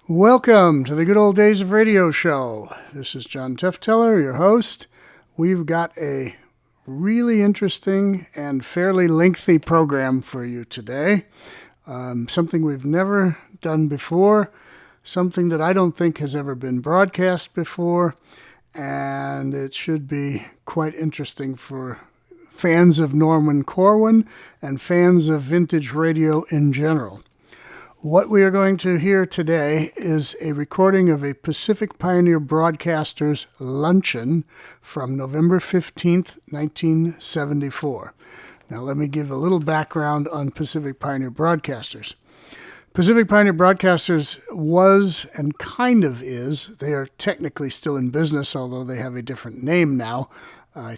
Welcome to the Good Old Days of Radio show. This is John Tefteller, your host. We've got a really interesting and fairly lengthy program for you today. Something we've never done before, something that I don't think has ever been broadcast before, and it should be quite interesting for fans of Norman Corwin and fans of vintage radio in general. What we are going to hear today is a recording of a Pacific Pioneer Broadcasters Luncheon from November 15th, 1974. Now let me give a little background on Pacific Pioneer Broadcasters. Pacific Pioneer Broadcasters was and kind of is, they are technically still in business, although they have a different name now. I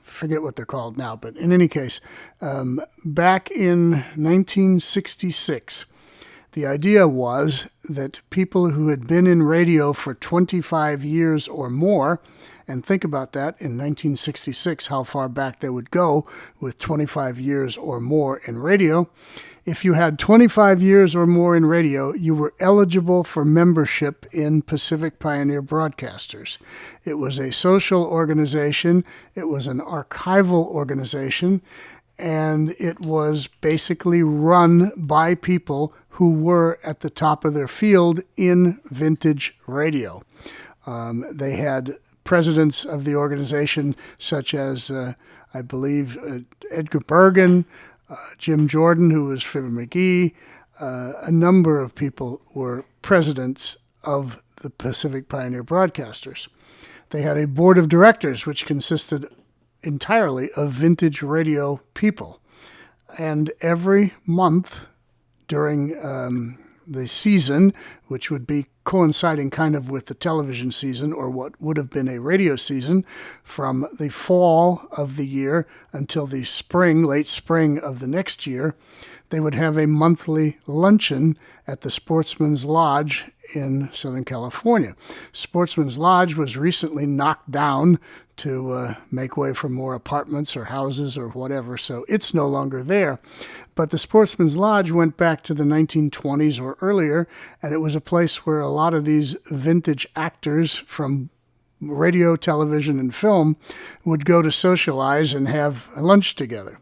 forget what they're called now, but in any case, back in 1966, the idea was that people who had been in radio for 25 years or more, and think about that, in 1966, how far back they would go with 25 years or more in radio. If you had 25 years or more in radio, you were eligible for membership in Pacific Pioneer Broadcasters. It was a social organization, it was an archival organization, and it was basically run by people who were at the top of their field in vintage radio. They had presidents of the organization such as, I believe, Edgar Bergen, Jim Jordan, who was Fibber McGee. A number of people were presidents of the Pacific Pioneer Broadcasters. They had a board of directors which consisted entirely of vintage radio people. And every month during the season, which would be coinciding kind of with the television season, or what would have been a radio season, from the fall of the year until the spring, late spring of the next year, they would have a monthly luncheon at the Sportsman's Lodge in Southern California. Sportsman's Lodge was recently knocked down to make way for more apartments or houses or whatever, so it's no longer there. But the Sportsman's Lodge went back to the 1920s or earlier, and it was a place where a lot of these vintage actors from radio, television, and film would go to socialize and have lunch together.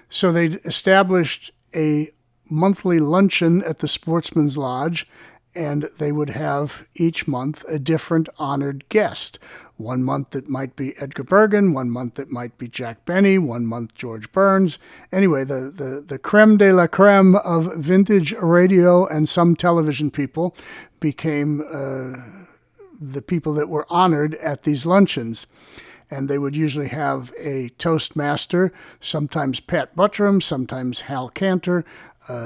So they established a monthly luncheon at the Sportsman's Lodge, and they would have each month a different honored guest. One month it might be Edgar Bergen, one month it might be Jack Benny, one month George Burns. Anyway, the creme de la creme of vintage radio and some television people became the people that were honored at these luncheons. And they would usually have a Toastmaster, sometimes Pat Buttram, sometimes Hal Cantor.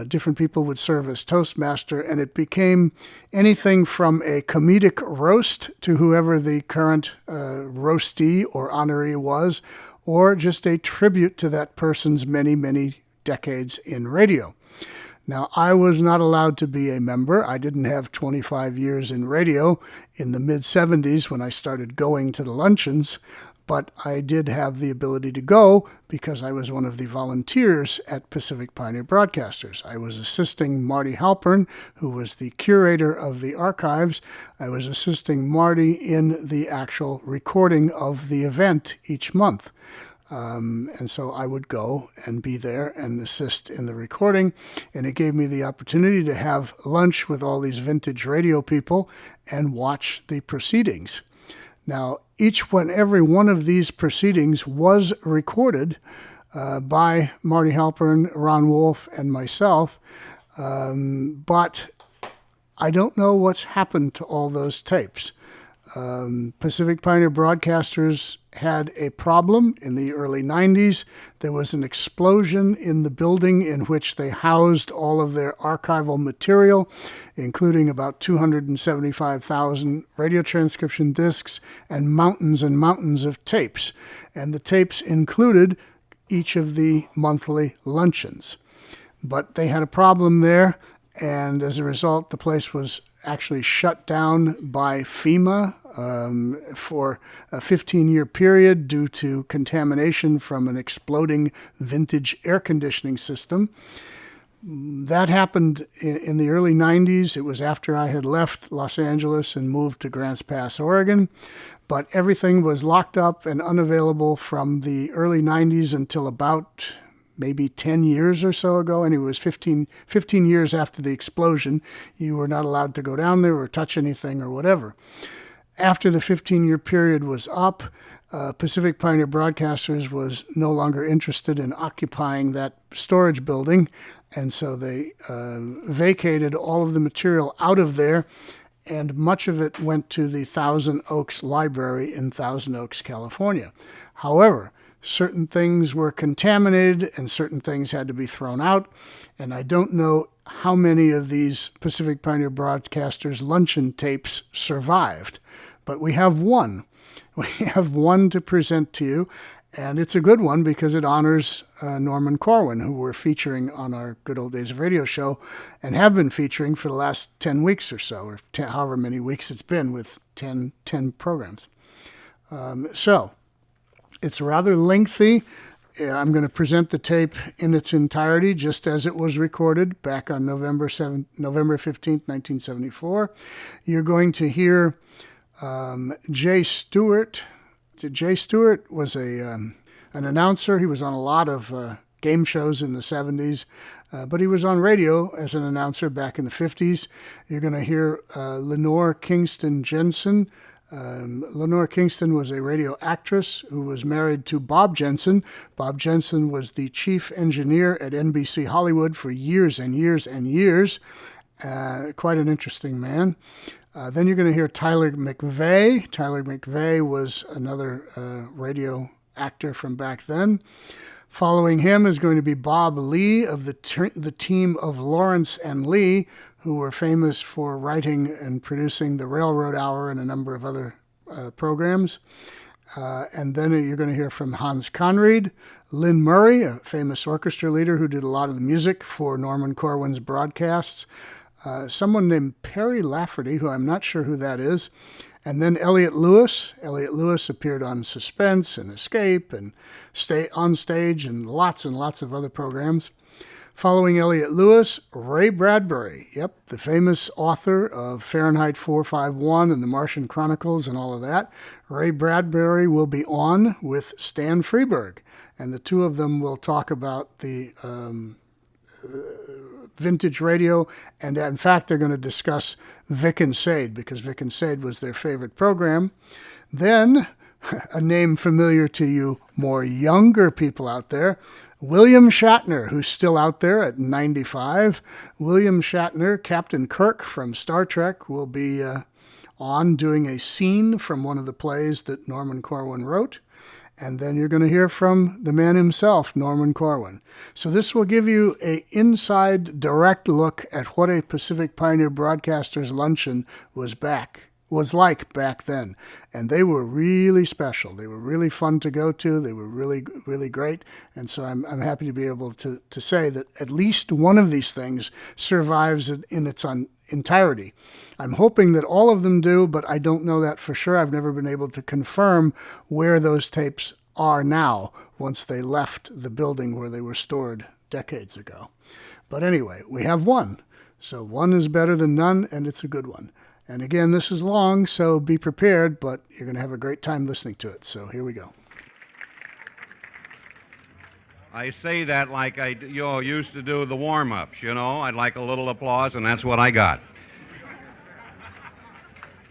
Different people would serve as Toastmaster, and it became anything from a comedic roast to whoever the current roastee or honoree was, or just a tribute to that person's many, many decades in radio. Now, I was not allowed to be a member. I didn't have 25 years in radio in the mid-70s when I started going to the luncheons, but I did have the ability to go because I was one of the volunteers at Pacific Pioneer Broadcasters. I was assisting Marty Halpern, who was the curator of the archives. I was assisting Marty in the actual recording of the event each month. And so I would go and be there and assist in the recording, and it gave me the opportunity to have lunch with all these vintage radio people and watch the proceedings. Now, every one of these proceedings was recorded by Marty Halpern, Ron Wolf, and myself, but I don't know what's happened to all those tapes. Pacific Pioneer Broadcasters had a problem in the early 90s. There was an explosion in the building in which they housed all of their archival material, including about 275,000 radio transcription discs and mountains of tapes. And the tapes included each of the monthly luncheons. But they had a problem there, and as a result, the place was actually shut down by FEMA for a 15-year period due to contamination from an exploding vintage air conditioning system. That happened in the early 90s. It was after I had left Los Angeles and moved to Grants Pass, Oregon. But everything was locked up and unavailable from the early 90s until about maybe 10 years or so ago. And it was 15 years after the explosion. You were not allowed to go down there or touch anything or whatever. After the 15-year period was up, Pacific Pioneer Broadcasters was no longer interested in occupying that storage building, and so they vacated all of the material out of there, and much of it went to the Thousand Oaks Library in Thousand Oaks, California. However, certain things were contaminated and certain things had to be thrown out, and I don't know how many of these Pacific Pioneer Broadcasters luncheon tapes survived, but we have one. We have one to present to you, and it's a good one because it honors Norman Corwin, who we're featuring on our Good Old Days of Radio show and have been featuring for the last 10 weeks or so, or however many weeks it's been with 10 programs. So it's rather lengthy. I'm going to present the tape in its entirety, just as it was recorded back on November 15th, 1974. You're going to hear Jay Stewart. Jay Stewart was an announcer. He was on a lot of game shows in the 70s, but he was on radio as an announcer back in the 50s. You're going to hear Lenore Kingston Jensen. Lenore Kingston was a radio actress who was married to Bob Jensen. Bob Jensen was the chief engineer at NBC Hollywood for years and years and years. Quite an interesting man. Then you're going to hear Tyler McVeigh. Tyler McVeigh was another radio actor from back then. Following him is going to be Bob Lee of the team of Lawrence and Lee, who were famous for writing and producing The Railroad Hour and a number of other programs. And then you're going to hear from Hans Conried, Lynn Murray, a famous orchestra leader who did a lot of the music for Norman Corwin's broadcasts. Someone named Perry Lafferty, who I'm not sure who that is, and then Elliot Lewis. Elliot Lewis appeared on Suspense and Escape and On Stage and lots of other programs. Following Elliot Lewis, Ray Bradbury. Yep, the famous author of Fahrenheit 451 and The Martian Chronicles and all of that. Ray Bradbury will be on with Stan Freberg, and the two of them will talk about the vintage radio, and in fact they're going to discuss Vic and Sade, because Vic and Sade was their favorite program. Then, a name familiar to you more younger people out there, William Shatner, who's still out there at 95. William Shatner, Captain Kirk from Star Trek, will be on doing a scene from one of the plays that Norman Corwin wrote. And then you're going to hear from the man himself, Norman Corwin. So this will give you an inside, direct look at what a Pacific Pioneer Broadcasters luncheon was like back then. And they were really special. They were really fun to go to. They were really, really great. And so I'm happy to be able to say that at least one of these things survives in its entirety. I'm hoping that all of them do, but I don't know that for sure. I've never been able to confirm where those tapes are now once they left the building where they were stored decades ago. But anyway, we have one. So one is better than none, and it's a good one. And again, this is long, so be prepared, but you're going to have a great time listening to it. So here we go. I say that like I used to do the warm-ups, I'd like a little applause, and that's what I got.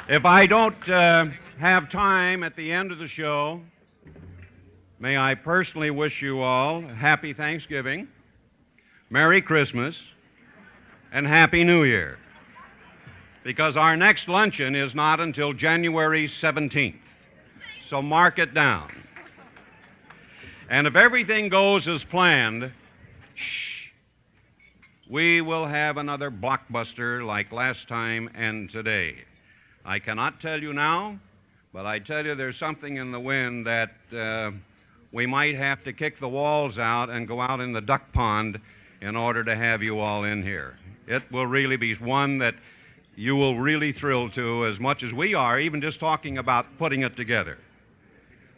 If I don't have time at the end of the show, may I personally wish you all a happy Thanksgiving, Merry Christmas, and Happy New Year. Because our next luncheon is not until January 17th. So mark it down. And if everything goes as planned, we will have another blockbuster like last time and today. I cannot tell you now, but I tell you there's something in the wind that we might have to kick the walls out and go out in the duck pond in order to have you all in here. It will really be one that you will really thrill to as much as we are, even just talking about putting it together.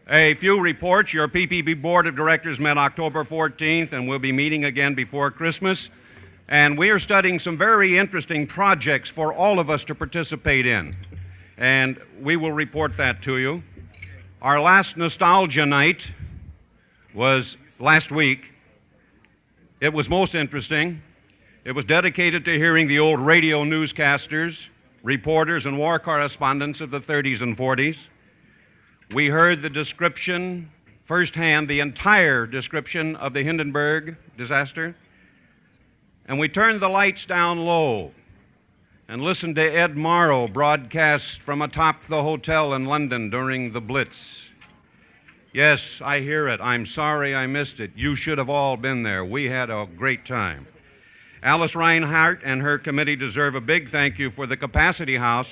A few reports. Your PPB Board of Directors met October 14th and will be meeting again before Christmas. And we are studying some very interesting projects for all of us to participate in. And we will report that to you. Our last nostalgia night was last week. It was most interesting. It was dedicated to hearing the old radio newscasters, reporters, and war correspondents of the 30s and 40s. We heard the description, firsthand, the entire description of the Hindenburg disaster. And we turned the lights down low and listened to Ed Morrow broadcast from atop the hotel in London during the Blitz. Yes, I hear it. I'm sorry I missed it. You should have all been there. We had a great time. Alice Reinhardt and her committee deserve a big thank you for the Capacity House.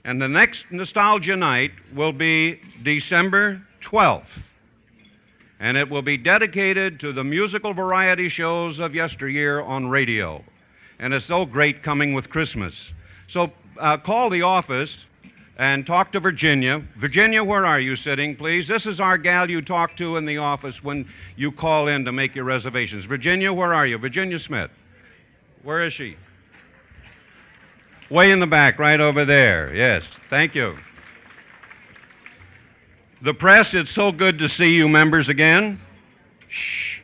And the next nostalgia night will be December 12th. And it will be dedicated to the musical variety shows of yesteryear on radio. And it's so great coming with Christmas. So call the office and talk to Virginia. Virginia, where are you sitting, please? This is our gal you talk to in the office when you call in to make your reservations. Virginia, where are you? Virginia Smith. Where is she? Way in the back, right over there. Yes, thank you. The press, it's so good to see you members again. Shh.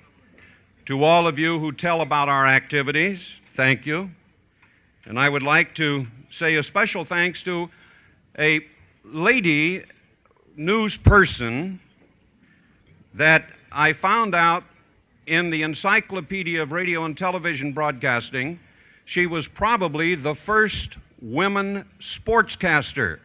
To all of you who tell about our activities, thank you. And I would like to say a special thanks to a lady news person that I found out in the Encyclopedia of Radio and Television Broadcasting. She was probably the first woman sportscaster.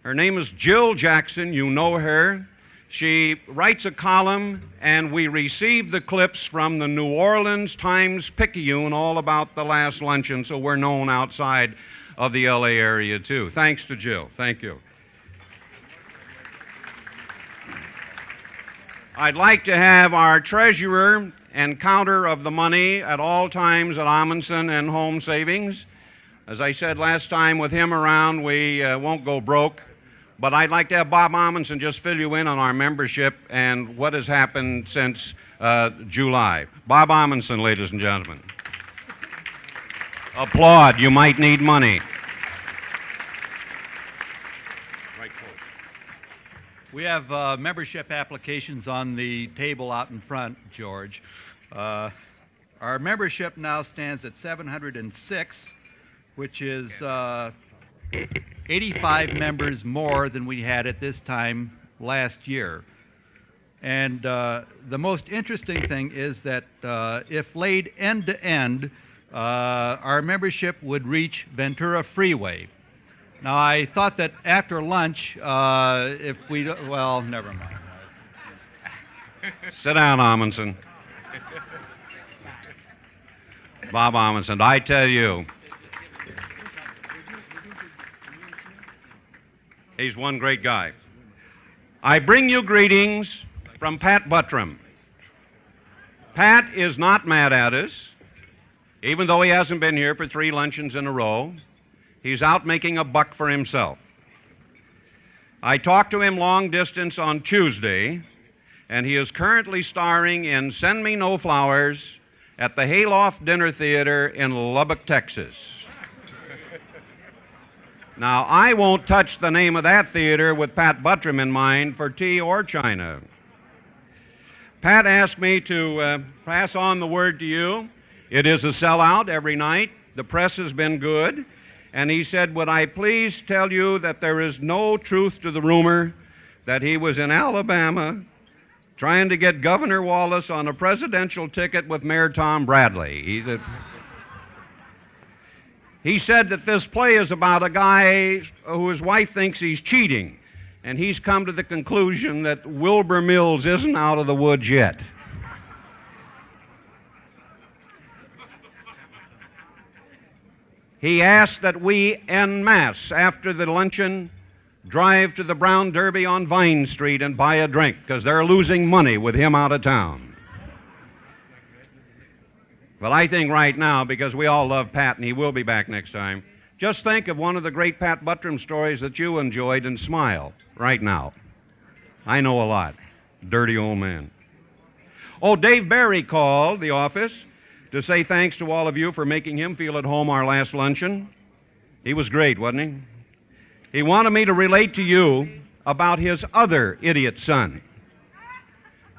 Her name is Jill Jackson. You know her. She writes a column, and we receive the clips from the New Orleans Times-Picayune all about the last luncheon, so we're known outside of the L.A. area, too. Thanks to Jill. Thank you. I'd like to have our treasurer and counter of the money at all times at Amundsen and Home Savings. As I said last time, with him around, we won't go broke. But I'd like to have Bob Amundsen just fill you in on our membership and what has happened since July. Bob Amundsen, ladies and gentlemen. Applaud. You might need money. Right close. We have membership applications on the table out in front, George. Our membership now stands at 706, which is 85 members more than we had at this time last year. And the most interesting thing is that if laid end to end, our membership would reach Ventura Freeway. Now, I thought that after lunch, if we, well, never mind. Sit down, Amundsen. Bob Amundsen, I tell you, he's one great guy. I bring you greetings from Pat Buttram. Pat is not mad at us, even though he hasn't been here for 3 luncheons in a row. He's out making a buck for himself. I talked to him long distance on Tuesday, and he is currently starring in Send Me No Flowers at the Hayloft Dinner Theater in Lubbock, Texas. Now, I won't touch the name of that theater with Pat Buttram in mind for tea or china. Pat asked me to pass on the word to you. It is a sellout every night. The press has been good. And he said, would I please tell you that there is no truth to the rumor that he was in Alabama trying to get Governor Wallace on a presidential ticket with Mayor Tom Bradley. He said that this play is about a guy whose wife thinks he's cheating, and he's come to the conclusion that Wilbur Mills isn't out of the woods yet. He asked that we en masse, after the luncheon, drive to the Brown Derby on Vine Street and buy a drink, because they're losing money with him out of town. But I think right now, because we all love Pat and he will be back next time, just think of one of the great Pat Buttram stories that you enjoyed and smile right now. I know a lot. Dirty old man. Oh, Dave Barry called the office to say thanks to all of you for making him feel at home our last luncheon. He was great, wasn't he? He wanted me to relate to you about his other idiot son.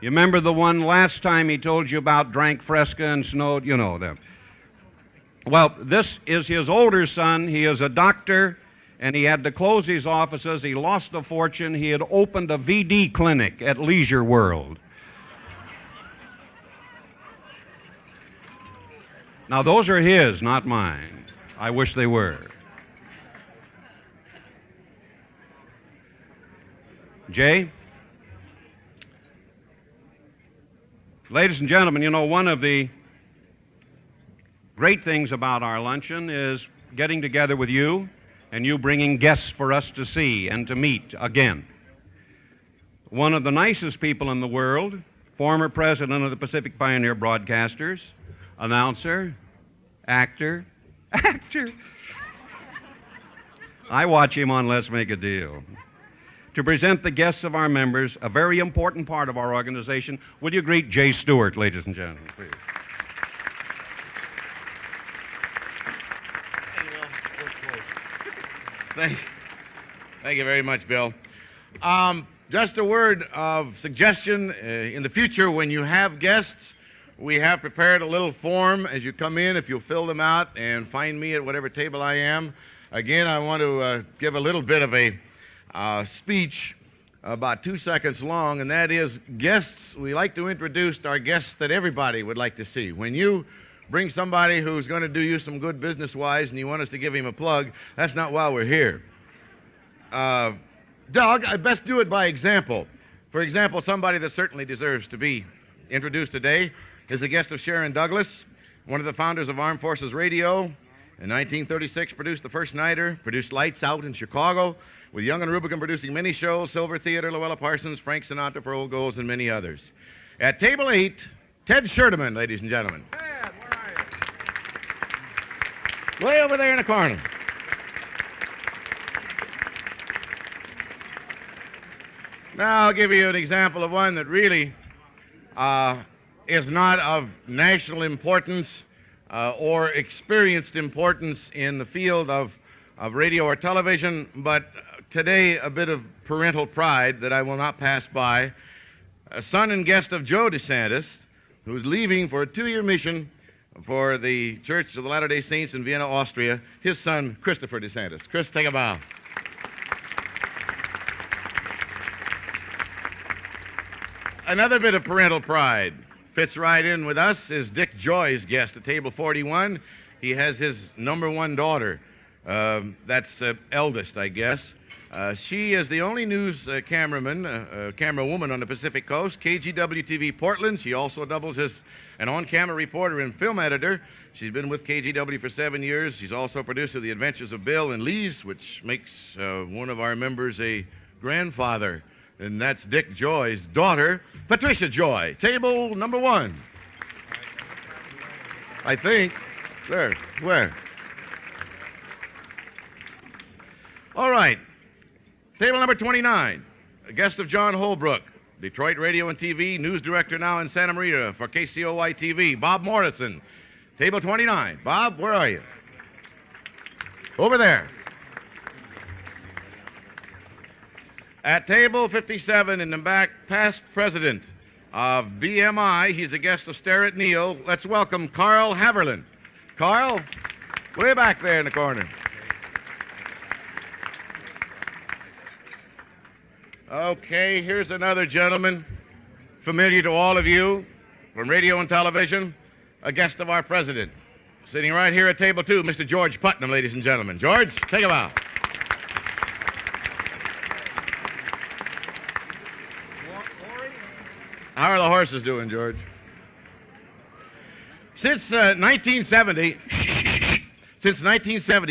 You remember the one last time he told you about, drank Fresca and snowed, you know them. Well, this is his older son. He is a doctor, and he had to close his offices. He lost a fortune. He had opened a VD clinic at Leisure World. Now, those are his, not mine. I wish they were. Jay? Ladies and gentlemen, you know, one of the great things about our luncheon is getting together with you and you bringing guests for us to see and to meet again. One of the nicest people in the world, former president of the Pacific Pioneer Broadcasters, announcer, actor. I watch him on Let's Make a Deal. To present the guests of our members, a very important part of our organization. Will you greet Jay Stewart, ladies and gentlemen, please? Thank you very much, Bill. Just a word of suggestion. In the future, when you have guests, we have prepared a little form as you come in. If you'll fill them out and find me at whatever table I am. Again, I want to give a little bit of a speech about 2 seconds long, and that is guests. We like to introduce our guests that everybody would like to see. When you bring somebody who's going to do you some good business-wise and you want us to give him a plug, that's not why we're here. Doug, I best do it by example. For example, somebody that certainly deserves to be introduced today is a guest of Sharon Douglas, one of the founders of Armed Forces Radio. In 1936, produced The First Nighter, produced Lights Out in Chicago, with Young and Rubicon producing many shows, Silver Theater, Luella Parsons, Frank Sinatra for Old Goals, and many others. At table 8, Ted Scherdeman, ladies and gentlemen. Ted, where are you? Way over there in the corner. Now I'll give you an example of one that really is not of national importance or experienced importance in the field of radio or television, but today a bit of parental pride that I will not pass by. A son and guest of Joe DeSantis, who's leaving for a 2-year mission for the Church of the Latter-day Saints in Vienna, Austria, his son, Christopher DeSantis. Chris, take a bow. Another bit of parental pride fits right in with us is Dick Joy's guest at table 41. He has his number 1 daughter. That's eldest, I guess. She is the only news camerawoman on the Pacific Coast, KGW-TV Portland. She also doubles as an on-camera reporter and film editor. She's been with KGW for 7 years. She's also producer of The Adventures of Bill and Lise, which makes one of our members a grandfather. And that's Dick Joy's daughter, Patricia Joy. Table number 1. I think. There. Where? All right. Table number 29. A guest of John Holbrook, Detroit Radio and TV, news director now in Santa Maria for KCOY-TV, Bob Morrison. Table 29. Bob, where are you? Over there. At table 57 in the back, past president of BMI. He's a guest of Stare at Neil. Let's welcome Carl Haverland. Carl, way back there in the corner. Okay, here's another gentleman familiar to all of you from radio and television, a guest of our president. Sitting right here at table 2, Mr. George Putnam, ladies and gentlemen. George, take a bow. How are the horses doing, George? Since 1970,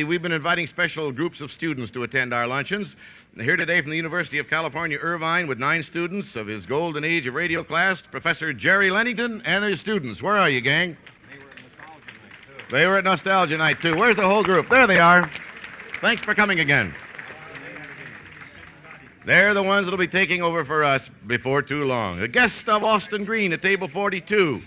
we've been inviting special groups of students to attend our luncheons. Here today from the University of California, Irvine, with 9 students of his Golden Age of Radio class, Professor Jerry Lennington and his students. Where are you, gang? They were at Nostalgia Night, too. Where's the whole group? There they are. Thanks for coming again. They're the ones that'll be taking over for us before too long. A guest of Austin Green at table 42.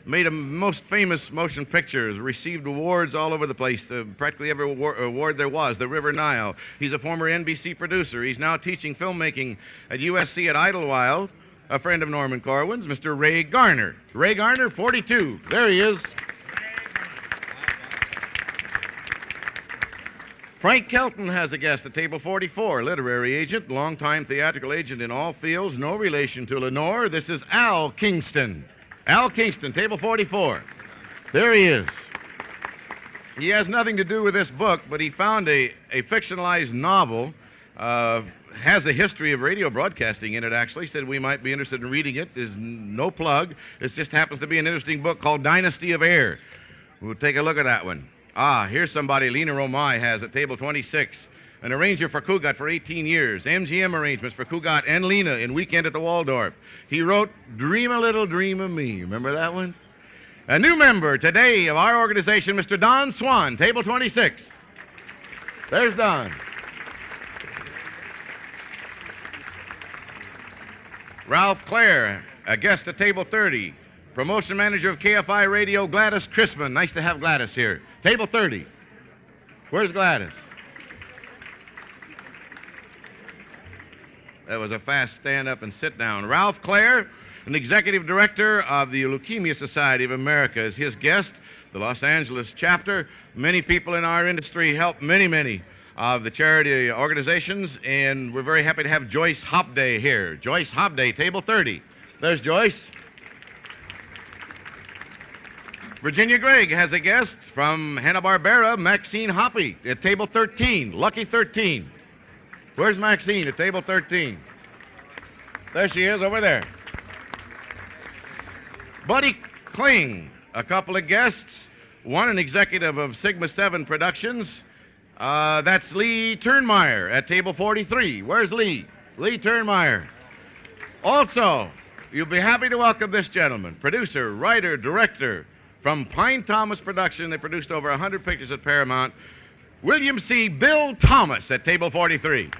made a most famous motion pictures, received awards all over the place, practically every award there was, the River Nile. He's a former NBC producer. He's now teaching filmmaking at USC at Idlewild. A friend of Norman Corwin's, Mr. Ray Garner. Ray Garner, 42. There he is. Frank Kelton has a guest at table 44, literary agent, longtime theatrical agent in all fields, no relation to Lenore. This is Al Kingston. Al Kingston, table 44. There he is. He has nothing to do with this book, but he found a fictionalized novel, has a history of radio broadcasting in it, actually. Said we might be interested in reading it. There's no plug. It just happens to be an interesting book called Dynasty of Air. We'll take a look at that one. Here's somebody Lena Romai has at table 26. An arranger for Cugat for 18 years. MGM arrangements for Cugat and Lena in Weekend at the Waldorf. He wrote Dream a Little Dream of Me. Remember that one? A new member today of our organization, Mr. Don Swan, table 26. There's Don. Ralph Clare, a guest at table 30. Promotion manager of KFI Radio, Gladys Chrisman. Nice to have Gladys here. Table 30. Where's Gladys? That was a fast stand up and sit down. Ralph Clare, an executive director of the Leukemia Society of America, is his guest. The Los Angeles chapter. Many people in our industry help many of the charity organizations, and we're very happy to have Joyce Hopday here. Joyce Hopday, table 30. There's Joyce. Virginia Gregg has a guest from Hanna-Barbera, Maxine Hoppy, at table 13, lucky 13. Where's Maxine at table 13? There she is, over there. Buddy Kling, a couple of guests. One, an executive of Sigma 7 Productions. That's Lee Turnmeyer at table 43. Where's Lee? Lee Turnmeyer. Also, you'll be happy to welcome this gentleman, producer, writer, director, from Pine Thomas Production. They produced over 100 pictures at Paramount. William C. Bill Thomas at table 43.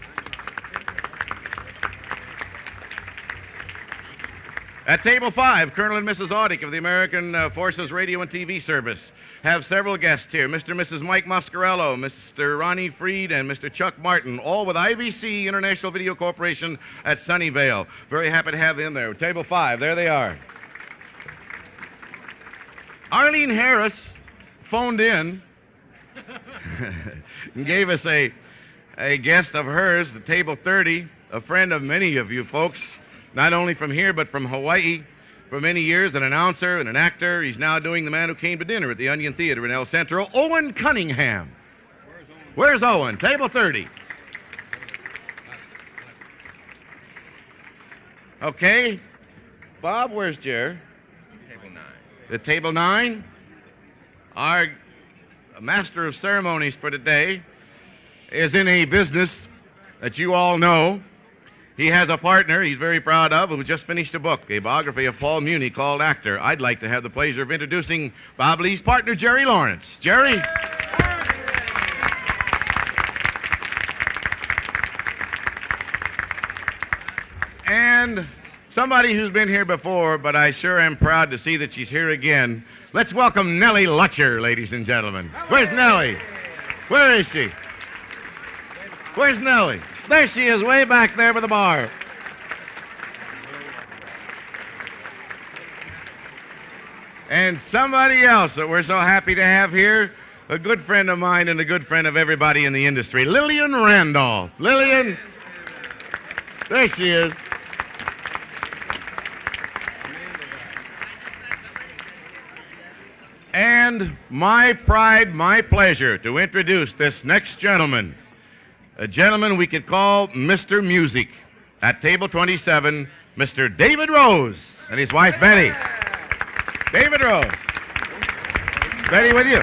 At table 5, Colonel and Mrs. Audick of the American Forces Radio and TV Service have several guests here. Mr. and Mrs. Mike Moscarello, Mr. Ronnie Freed, and Mr. Chuck Martin, all with IVC, International Video Corporation, at Sunnyvale. Very happy to have them there. Table 5, there they are. Arlene Harris phoned in and gave us a guest of hers, at table 30, a friend of many of you folks, not only from here but from Hawaii for many years, an announcer and an actor. He's now doing The Man Who Came to Dinner at the Onion Theater in El Centro. Owen Cunningham. Where's Owen? Table 30. Okay. Bob, where's Jer? At table 9, our master of ceremonies for today is in a business that you all know. He has a partner he's very proud of who just finished a book, a biography of Paul Muni called Actor. I'd like to have the pleasure of introducing Bob Lee's partner, Jerry Lawrence. Jerry? And somebody who's been here before, but I sure am proud to see that she's here again. Let's welcome Nellie Lutcher, ladies and gentlemen. Where's Nellie? Where is she? Where's Nellie? There she is, way back there by the bar. And somebody else that we're so happy to have here, a good friend of mine and a good friend of everybody in the industry, Lillian Randolph. Lillian, there she is. And my pride, my pleasure to introduce this next gentleman, a gentleman we could call Mr. Music. At table 27, Mr. David Rose and his wife, Betty. David Rose. Betty with you.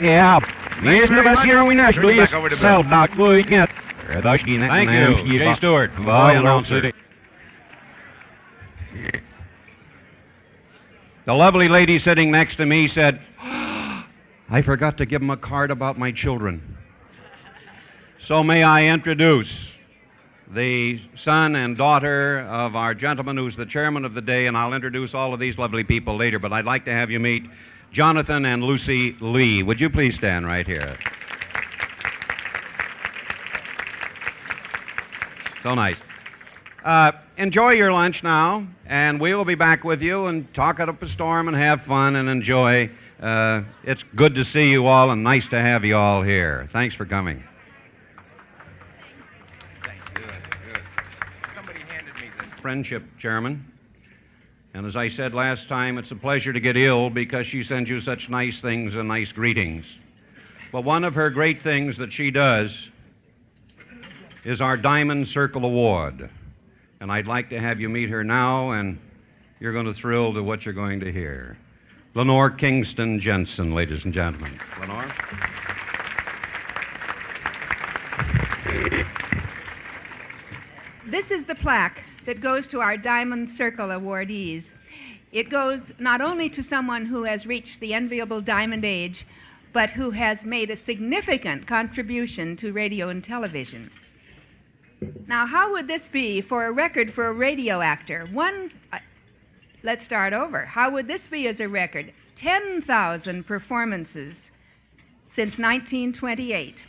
Ja, meester was hier we naturally Back over to zelf dat wil ik net. Thank you. Jay Stewart, Boy announcer. The lovely lady sitting next to me said, I forgot to give him a card about my children. So may I introduce the son and daughter of our gentleman who's the chairman of the day, and I'll introduce all of these lovely people later, but I'd like to have you meet Jonathan and Lucy Lee. Would you please stand right here? So nice. Enjoy your lunch now, and we will be back with you and talk it up a storm and have fun and enjoy. It's good to see you all and nice to have you all here. Thanks for coming. Somebody handed me this. Friendship, Chairman. And as I said last time, it's a pleasure to get ill because she sends you such nice things and nice greetings. But one of her great things that she does is our Diamond Circle Award. And I'd like to have you meet her now, and you're going to thrill to what you're going to hear. Lenore Kingston Jensen, ladies and gentlemen. Lenore? This is the plaque that goes to our Diamond Circle awardees. It goes not only to someone who has reached the enviable diamond age, but who has made a significant contribution to radio and television. Now, how would this be for a record for a radio actor? Let's start over. How would this be as a record? 10,000 performances since 1928.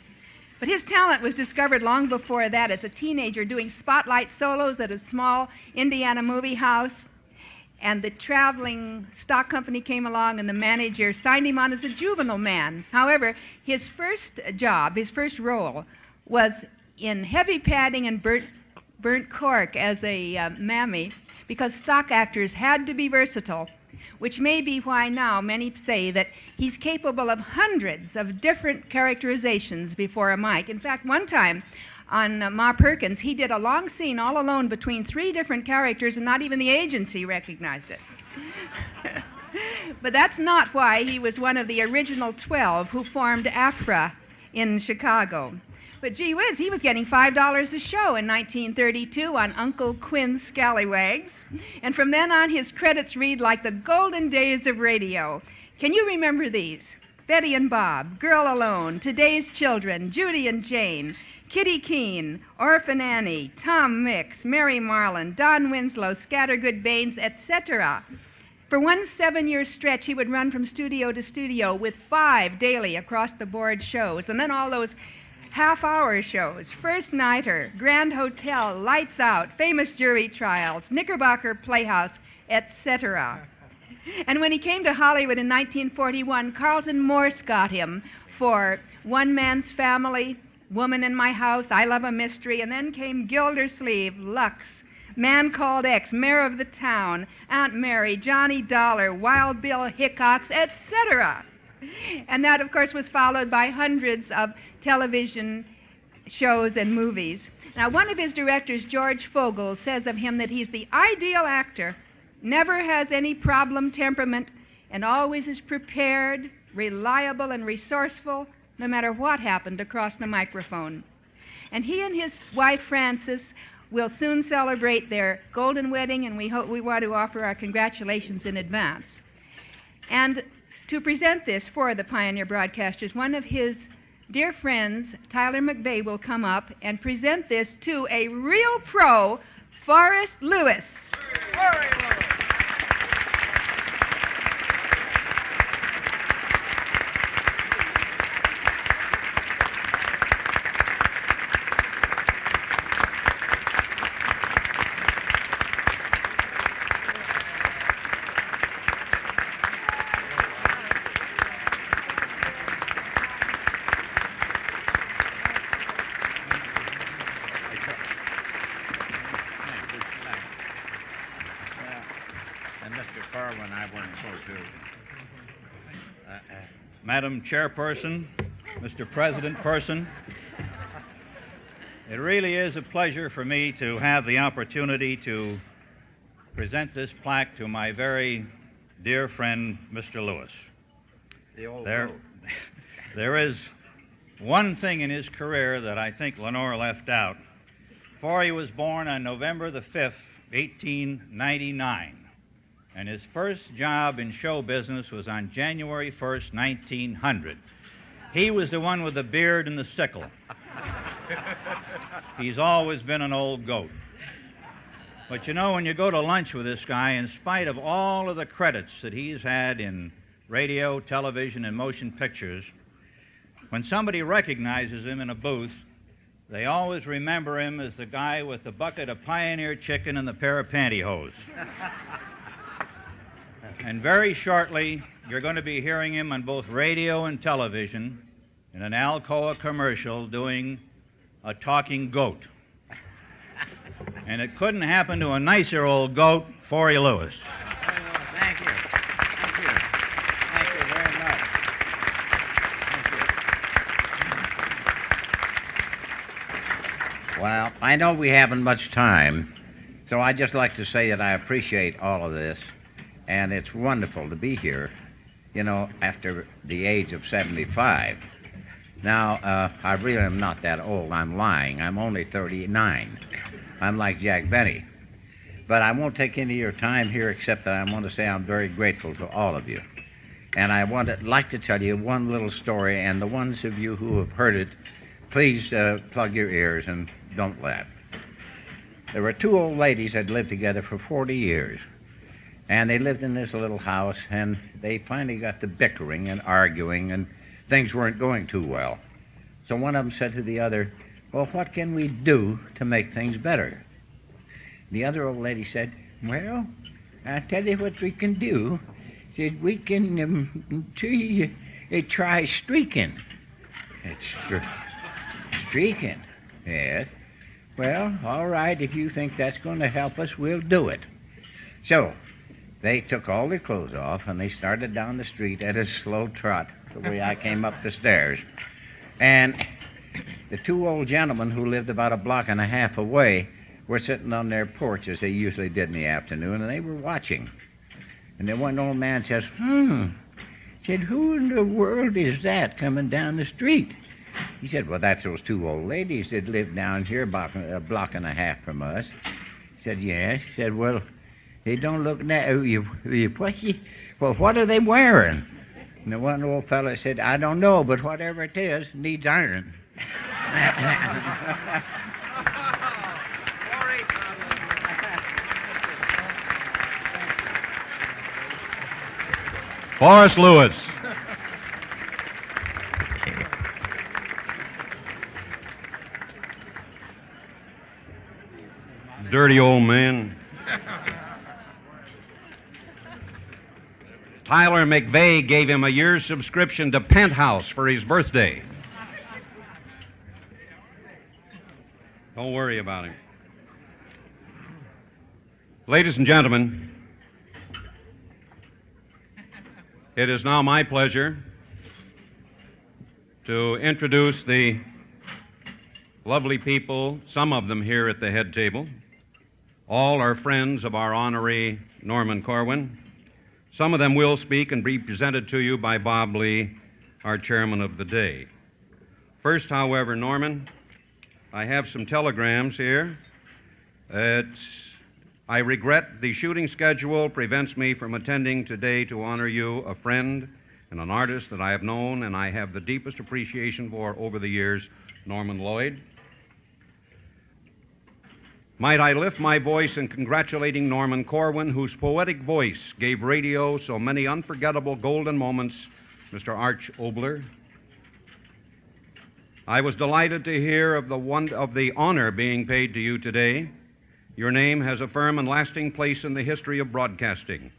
But his talent was discovered long before that as a teenager doing spotlight solos at a small Indiana movie house. And the traveling stock company came along and the manager signed him on as a juvenile man. However, his first job, his first role, was in heavy padding and burnt cork as a mammy, because stock actors had to be versatile, which may be why now many say that he's capable of hundreds of different characterizations before a mic. In fact, one time on Ma Perkins, he did a long scene all alone between 3 different characters, and not even the agency recognized it. But that's not why he was one of the original 12 who formed AFRA in Chicago. But gee whiz, he was getting $5 a show in 1932 on Uncle Quinn's Scallywags. And from then on, his credits read like the golden days of radio. Can you remember these? Betty and Bob, Girl Alone, Today's Children, Judy and Jane, Kitty Keene, Orphan Annie, Tom Mix, Mary Marlin, Don Winslow, Scattergood Baines, etc. For one 7-year stretch, he would run from studio to studio with 5 daily across-the-board shows, and then all those half-hour shows, First Nighter, Grand Hotel, Lights Out, Famous Jury Trials, Knickerbocker Playhouse, etc. And when he came to Hollywood in 1941, Carlton Morse got him for One Man's Family, Woman in My House, I Love a Mystery, and then came Gildersleeve, Lux, Man Called X, Mayor of the Town, Aunt Mary, Johnny Dollar, Wild Bill Hickox, etc. And that, of course, was followed by hundreds of television shows and movies. Now, one of his directors, George Fogel, says of him that he's the ideal actor, never has any problem temperament, and always is prepared, reliable, and resourceful, no matter what happened across the microphone. And he and his wife, Frances, will soon celebrate their golden wedding, and we want to offer our congratulations in advance. And to present this for the Pioneer Broadcasters, one of his dear friends, Tyler McVeigh, will come up and present this to a real pro, Forrest Lewis. Madam Chairperson, Mr. President Person, it really is a pleasure for me to have the opportunity to present this plaque to my very dear friend, Mr. Lewis. There is one thing in his career that I think Lenore left out. For he was born on November the 5th, 1899. And his first job in show business was on January 1st, 1900. He was the one with the beard and the sickle. He's always been an old goat. But you know, when you go to lunch with this guy, in spite of all of the credits that he's had in radio, television, and motion pictures, when somebody recognizes him in a booth, they always remember him as the guy with the bucket of Pioneer chicken and the pair of pantyhose. And very shortly, you're going to be hearing him on both radio and television in an Alcoa commercial doing a talking goat. And it couldn't happen to a nicer old goat, Forey Lewis. Thank you. Thank you. Thank you very much. Thank you. Well, I know we haven't much time, so I'd just like to say that I appreciate all of this, and it's wonderful to be here, you know, after the age of 75. Now, I really am not that old. I'm lying. I'm only 39. I'm like Jack Benny. But I won't take any of your time here except that I want to say I'm very grateful to all of you. And I like to tell you one little story, and the ones of you who have heard it, please plug your ears and don't laugh. There were two old ladies that lived together for 40 years. And they lived in this little house, and they finally got to bickering and arguing, and things weren't going too well. So one of them said to the other, "Well, what can we do to make things better?" The other old lady said, "Well, I'll tell you what we can do. Said we can try streaking." Streaking? Yes. Well, all right, if you think that's going to help us, we'll do it. So they took all their clothes off, and they started down the street at a slow trot, the way I came up the stairs. And the two old gentlemen who lived about a block and a half away were sitting on their porch, as they usually did in the afternoon, and they were watching. And then one old man says, said, "Who in the world is that coming down the street?" He said, "Well, that's those two old ladies that live down here about a block and a half from us." He said, "Yes." He said, "Well, they don't look well, what are they wearing?" And the one old fellow said, "I don't know, but whatever it is, needs iron." Forrest Lewis. Dirty old man. Tyler McVeigh gave him a year's subscription to Penthouse for his birthday. Don't worry about him. Ladies and gentlemen, it is now my pleasure to introduce the lovely people, some of them here at the head table. All are friends of our honoree, Norman Corwin. Some of them will speak and be presented to you by Bob Lee, our chairman of the day. First, however, Norman, I have some telegrams here. I regret the shooting schedule prevents me from attending today to honor you, a friend and an artist that I have known and I have the deepest appreciation for over the years, Norman Lloyd. Might I lift my voice in congratulating Norman Corwin, whose poetic voice gave radio so many unforgettable golden moments, Mr. Arch Obler. I was delighted to hear of the honor being paid to you today. Your name has a firm and lasting place in the history of broadcasting.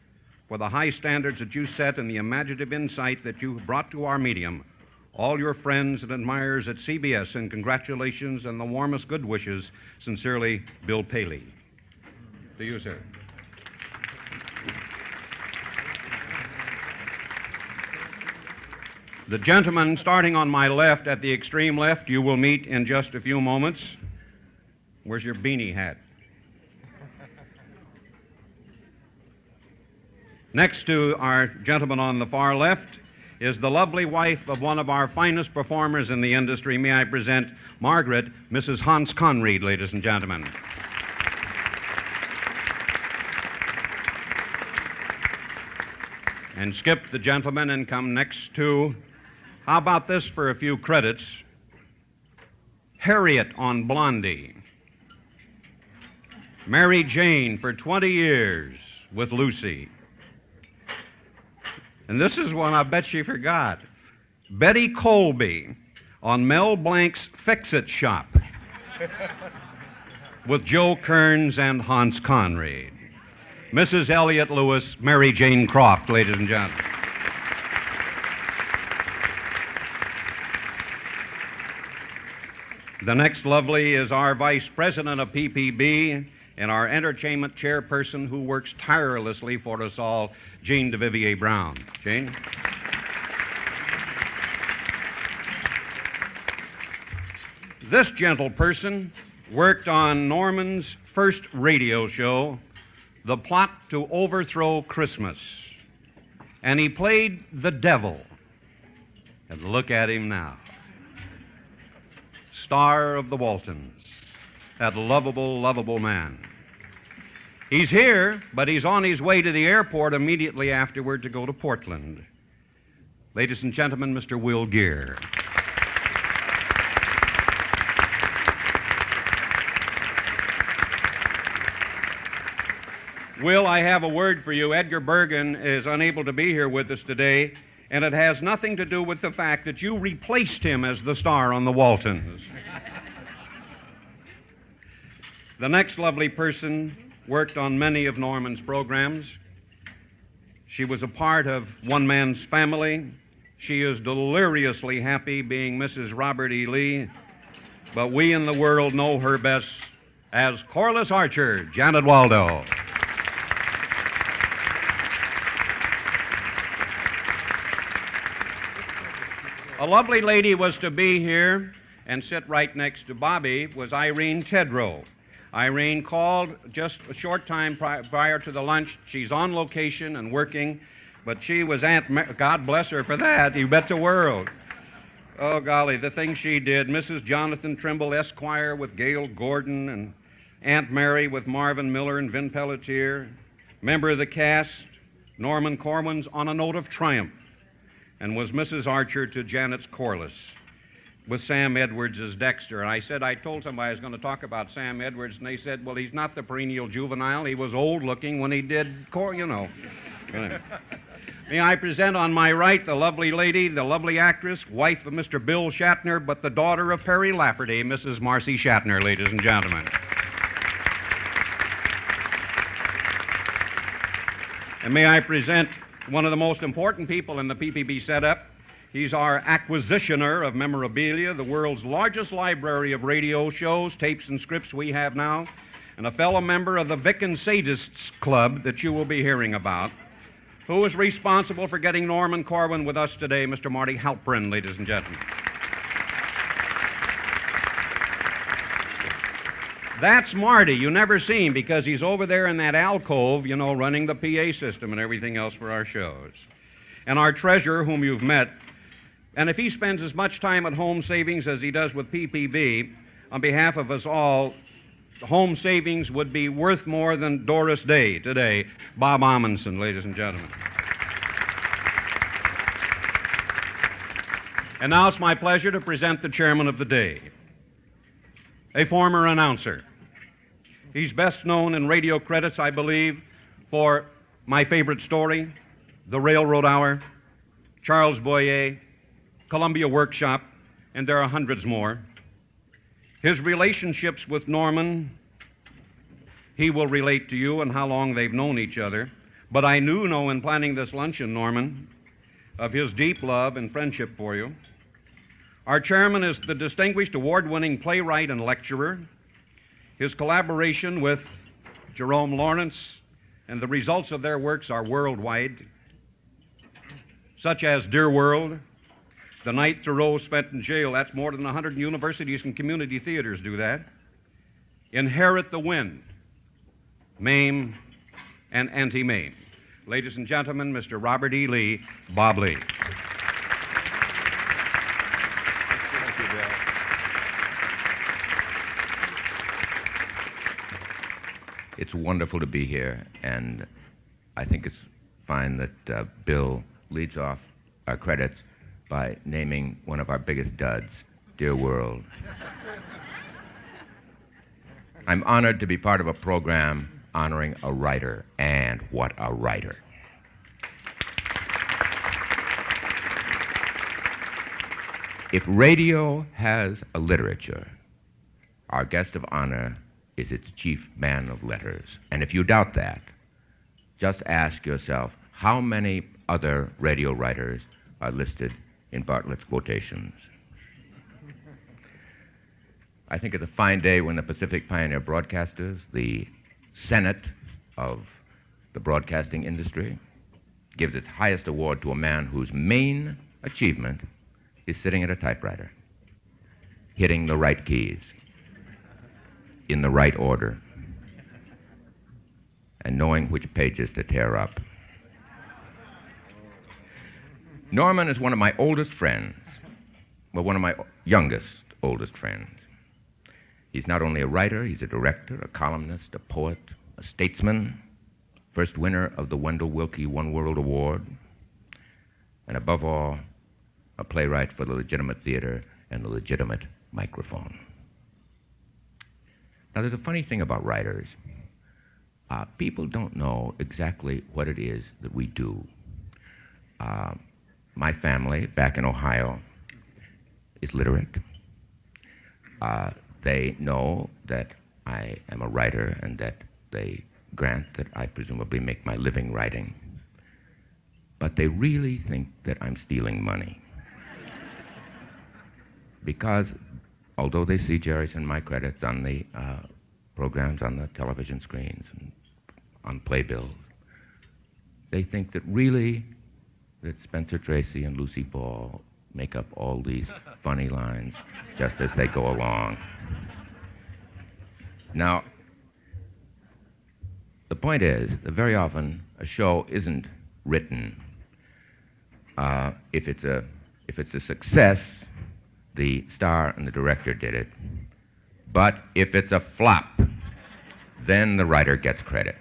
For the high standards that you set and the imaginative insight that you brought to our medium, all your friends and admirers at CBS, and congratulations and the warmest good wishes. Sincerely, Bill Paley. To you, sir. The gentleman starting on my left, at the extreme left, you will meet in just a few moments. Where's your beanie hat? Next to our gentleman on the far left is the lovely wife of one of our finest performers in the industry. May I present Margaret, Mrs. Hans Conried, ladies and gentlemen. And skip the gentleman and come next to, how about this for a few credits? Harriet on Blondie. Mary Jane for 20 years with Lucy. And this is one I bet she forgot. Betty Colby on Mel Blanc's Fix-It Shop with Joe Kearns and Hans Conried. Mrs. Elliot Lewis, Mary Jane Croft, ladies and gentlemen. The next lovely is our Vice President of PPB and our entertainment chairperson who works tirelessly for us all, Jean DeVivier Brown. Jane? This gentle person worked on Norman's first radio show, The Plot to Overthrow Christmas. And he played the devil. And look at him now. Star of the Waltons. That lovable, lovable man. He's here, but he's on his way to the airport immediately afterward to go to Portland. Ladies and gentlemen, Mr. Will Geer. Will, I have a word for you. Edgar Bergen is unable to be here with us today, and it has nothing to do with the fact that you replaced him as the star on the Waltons. The next lovely person worked on many of Norman's programs. She was a part of One Man's Family. She is deliriously happy being Mrs. Robert E. Lee, but we in the world know her best as Corliss Archer, Janet Waldo. A lovely lady was to be here and sit right next to Bobby was Irene Tedrow. Irene called just a short time prior to the lunch. She's on location and working, but she was God bless her for that. You bet the world. Oh, golly, the things she did. Mrs. Jonathan Trimble, Esquire, with Gail Gordon, and Aunt Mary with Marvin Miller and Vin Pelletier. Member of the cast, Norman Corwin's On a Note of Triumph, and was Mrs. Archer to Janet's Corliss, with Sam Edwards as Dexter. And I told somebody I was going to talk about Sam Edwards, and they said, well, he's not the perennial juvenile. He was old-looking when he did, May I present on my right the lovely lady, the lovely actress, wife of Mr. Bill Shatner, but the daughter of Perry Lafferty, Mrs. Marcy Shatner, ladies and gentlemen. And may I present one of the most important people in the PPB setup. He's our acquisitioner of memorabilia, the world's largest library of radio shows, tapes, and scripts we have now, and a fellow member of the Vic and Sadists Club that you will be hearing about, who is responsible for getting Norman Corwin with us today, Mr. Marty Halprin, ladies and gentlemen. That's Marty. You never see him because he's over there in that alcove, running the PA system and everything else for our shows. And our treasurer, whom you've met, and if he spends as much time at Home Savings as he does with PPB, on behalf of us all, Home Savings would be worth more than Doris Day today. Bob Amundsen, ladies and gentlemen. And now it's my pleasure to present the chairman of the day, a former announcer. He's best known in radio credits, I believe, for My Favorite Story, The Railroad Hour, Charles Boyer, Columbia Workshop, and there are hundreds more. His relationships with Norman, he will relate to you and how long they've known each other. But I know in planning this luncheon, Norman, of his deep love and friendship for you. Our chairman is the distinguished award-winning playwright and lecturer. His collaboration with Jerome Lawrence and the results of their works are worldwide, such as Dear World, The Night Thoreau Spent in Jail. That's more than 100 universities and community theaters do that. Inherit the Wind, Mame, and Anti-Mame. Ladies and gentlemen, Mr. Robert E. Lee, Bob Lee. Thank you, Bill. It's wonderful to be here, and I think it's fine that Bill leads off our credits by naming one of our biggest duds, dear world. I'm honored to be part of a program honoring a writer, and what a writer. If radio has a literature, our guest of honor is its chief man of letters. And if you doubt that, just ask yourself how many other radio writers are listed in Bartlett's quotations. I think it's a fine day when the Pacific Pioneer Broadcasters, the Senate of the broadcasting industry, gives its highest award to a man whose main achievement is sitting at a typewriter, hitting the right keys in the right order, and knowing which pages to tear up. Norman is one of my oldest friends, well, one of my youngest, oldest friends. He's not only a writer, he's a director, a columnist, a poet, a statesman, first winner of the Wendell Willkie One World Award, and above all, a playwright for the legitimate theater and the legitimate microphone. Now, there's a funny thing about writers. People don't know exactly what it is that we do. My family, back in Ohio, is literate. They know that I am a writer and that they grant that I presumably make my living writing. But they really think that I'm stealing money. Because although they see Jerry's and my credits on the programs on the television screens and on playbills, they think that really that Spencer Tracy and Lucy Ball make up all these funny lines just as they go along. Now, the point is that very often a show isn't written. If it's a success, the star and the director did it. But if it's a flop, then the writer gets credit.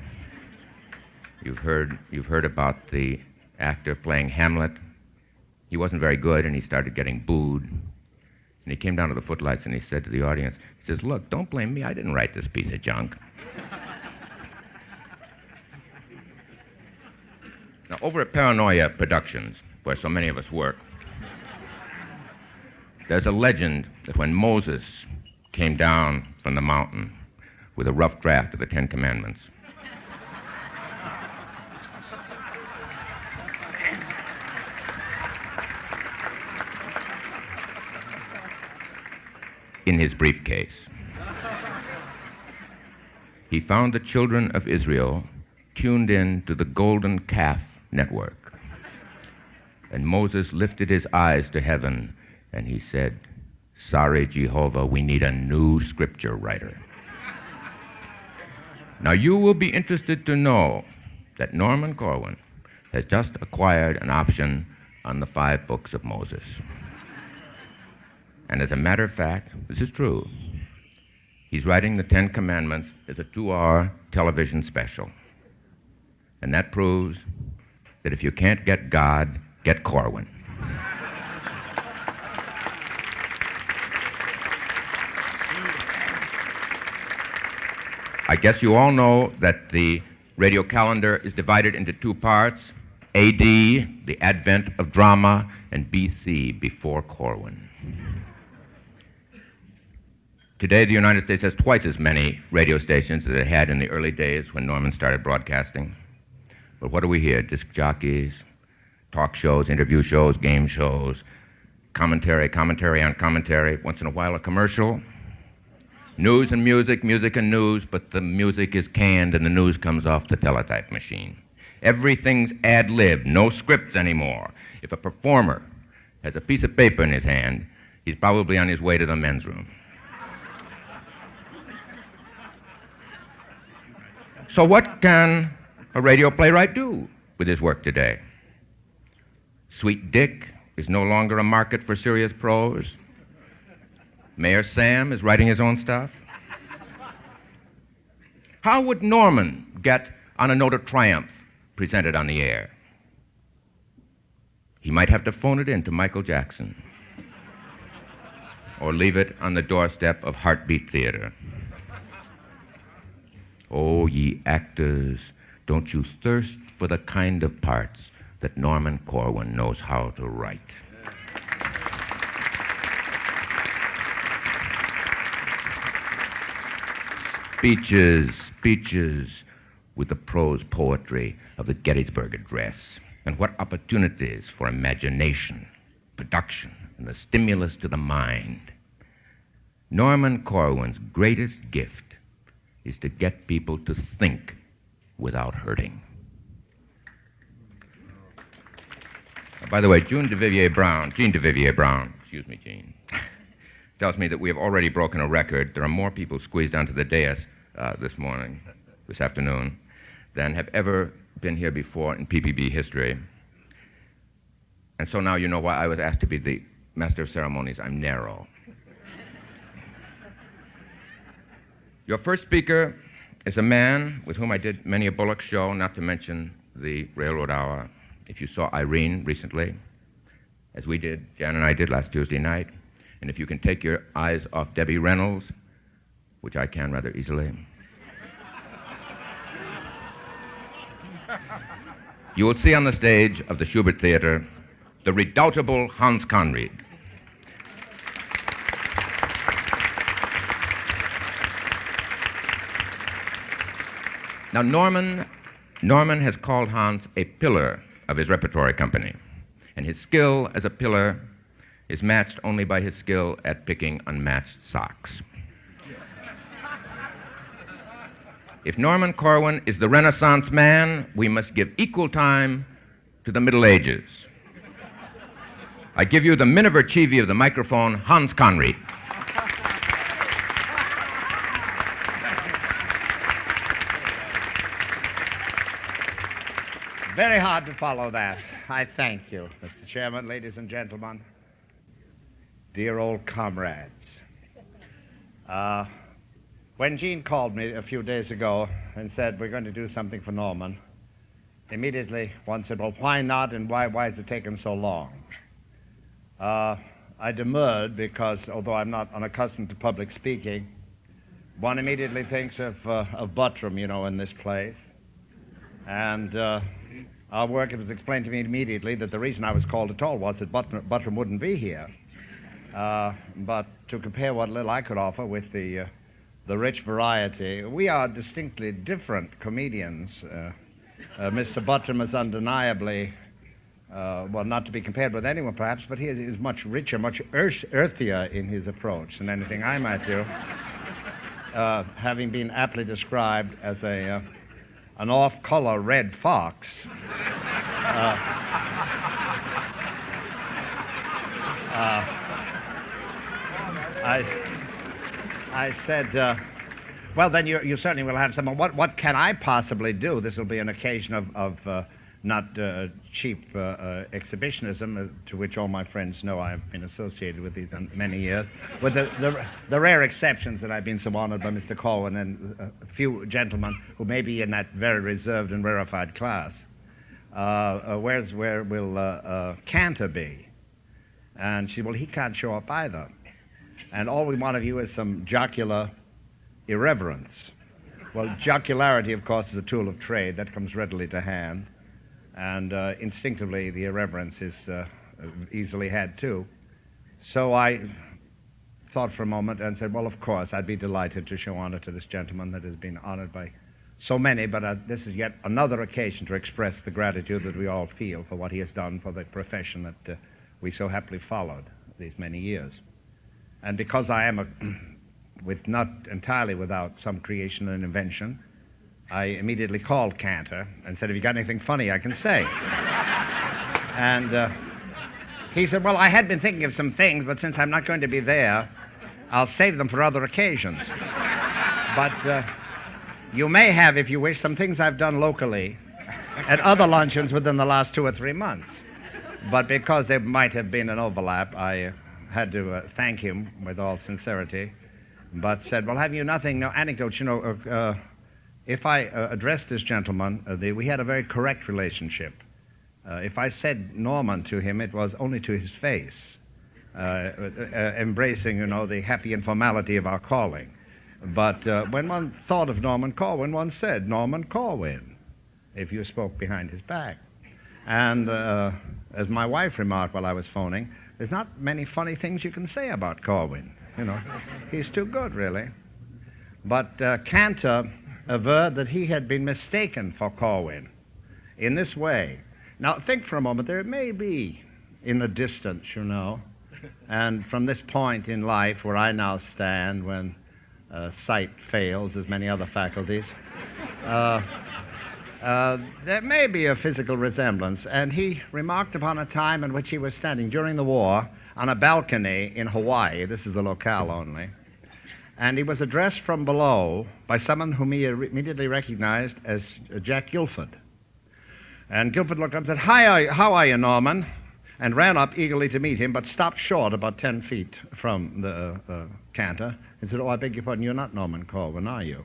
You've heard about the actor playing Hamlet. He wasn't very good, and he started getting booed. And he came down to the footlights and he said to the audience, he says, "Look, don't blame me. I didn't write this piece of junk." Now, over at Paranoia Productions, where so many of us work, there's a legend that when Moses came down from the mountain with a rough draft of the Ten Commandments, in his briefcase, he found the children of Israel tuned in to the Golden Calf Network. And Moses lifted his eyes to heaven and he said, "Sorry, Jehovah, we need a new scripture writer." Now, you will be interested to know that Norman Corwin has just acquired an option on the 5 books of Moses. And as a matter of fact, this is true. He's writing the 10 Commandments as a 2-hour television special. And that proves that if you can't get God, get Corwin. I guess you all know that the radio calendar is divided into 2 parts, AD, the advent of drama, and BC, before Corwin. Today, the United States has twice as many radio stations as it had in the early days when Norman started broadcasting. But what do we hear? Disc jockeys, talk shows, interview shows, game shows, commentary on commentary, once in a while a commercial, news and music, music and news, but the music is canned and the news comes off the teletype machine. Everything's ad-libbed, no scripts anymore. If a performer has a piece of paper in his hand, he's probably on his way to the men's room. So what can a radio playwright do with his work today? Sweet Dick is no longer a market for serious prose. Mayor Sam is writing his own stuff. How would Norman get on a note of triumph presented on the air? He might have to phone it in to Michael Jackson. or leave it on the doorstep of Heartbeat Theater. Oh, ye actors, don't you thirst for the kind of parts that Norman Corwin knows how to write. Speeches with the prose poetry of the Gettysburg Address. And what opportunities for imagination, production, and the stimulus to the mind. Norman Corwin's greatest gift is to get people to think without hurting. By the way, Jean de Vivier Brown, excuse me, Jean, tells me that we have already broken a record. There are more people squeezed onto the dais this afternoon, than have ever been here before in PPB history. And so now you know why I was asked to be the master of ceremonies. I'm narrow. Your first speaker is a man with whom I did many a Bullock show, not to mention the Railroad Hour. If you saw Irene recently, as we did, Jan and I did last Tuesday night, and if you can take your eyes off Debbie Reynolds, which I can rather easily, you will see on the stage of the Schubert Theater the redoubtable Hans Conried. Now, Norman has called Hans a pillar of his repertory company, and his skill as a pillar is matched only by his skill at picking unmatched socks. If Norman Corwin is the Renaissance man, we must give equal time to the Middle Ages. I give you the Miniver Chivi of the microphone, Hans Conried. Very hard to follow that. I thank you, Mr. Chairman, ladies and gentlemen, dear old comrades. When Jean called me a few days ago and said, we're going to do something for Norman, immediately one said, well, why not, and why is it taking so long? I demurred because, although I'm not unaccustomed to public speaking, one immediately thinks of Buttram, in this place. And our work, it was explained to me immediately that the reason I was called at all was that Buttram wouldn't be here. But to compare what little I could offer with the rich variety, we are distinctly different comedians. Mr. Buttram is undeniably, not to be compared with anyone perhaps, but he is much richer, much earthier in his approach than anything I might do, having been aptly described as an off-color red fox. I said, well, then you certainly will have someone. What can I possibly do? This will be an occasion of not cheap exhibitionism, to which all my friends know I've been associated with these many years, with the rare exceptions that I've been so honored by Mr. Corwin and a few gentlemen who may be in that very reserved and rarefied class. Where will Cantor be? And she said, well, he can't show up either. And all we want of you is some jocular irreverence. Well, jocularity, of course, is a tool of trade. That comes readily to hand. And instinctively, the irreverence is easily had, too. So I thought for a moment and said, well, of course, I'd be delighted to show honor to this gentleman that has been honored by so many, but this is yet another occasion to express the gratitude that we all feel for what he has done for the profession that we so happily followed these many years. And because I am not entirely without some creation and invention, I immediately called Cantor and said, have you got anything funny I can say? And he said, well, I had been thinking of some things, but since I'm not going to be there, I'll save them for other occasions. But you may have, if you wish, some things I've done locally at other luncheons within the last 2 or 3 months. But because there might have been an overlap, I had to thank him with all sincerity, but said, well, have you no anecdotes? If I addressed this gentleman, we had a very correct relationship. If I said Norman to him, it was only to his face. embracing, the happy informality of our calling. But when one thought of Norman Corwin, one said, Norman Corwin, if you spoke behind his back. And as my wife remarked while I was phoning, there's not many funny things you can say about Corwin. He's too good, really. But Cantor averred that he had been mistaken for Corwin in this way. Now, think for a moment. There may be in the distance, and from this point in life where I now stand when sight fails, as many other faculties, there may be a physical resemblance. And he remarked upon a time in which he was standing during the war on a balcony in Hawaii. This is the locale only. And he was addressed from below by someone whom he immediately recognized as Jack Guilford. And Guilford looked up and said, "Hi, how are you, Norman?" And ran up eagerly to meet him, but stopped short about 10 feet from the Cantor and said, "Oh, I beg your pardon, you're not Norman Corwin, are you?"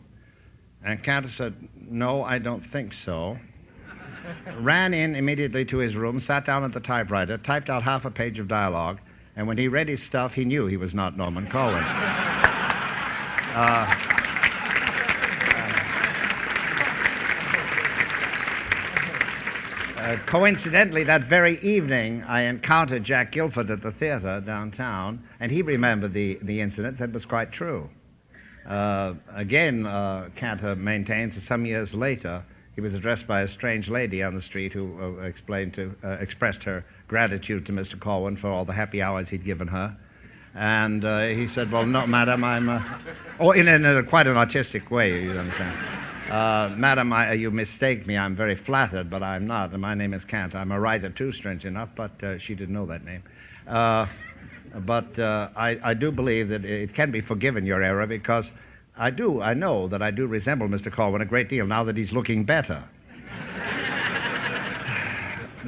And Cantor said, "No, I don't think so." Ran in immediately to his room, sat down at the typewriter, typed out half a page of dialogue, and when he read his stuff, he knew he was not Norman Corwin. Coincidentally, that very evening, I encountered Jack Guilford at the theater downtown, and he remembered the incident. That was quite true. Again, Cantor maintains that some years later, he was addressed by a strange lady on the street who expressed her gratitude to Mr. Corwin for all the happy hours he'd given her. And he said, "Well, no, madam, I'm..." in quite an artistic way, you understand. "Madam, you mistake me. I'm very flattered, but I'm not. And my name is Cantor. I'm a writer, too, strange enough, but she didn't know that name. But I do believe that it can be forgiven, your error, because I know that I do resemble Mr. Corwin a great deal now that he's looking better.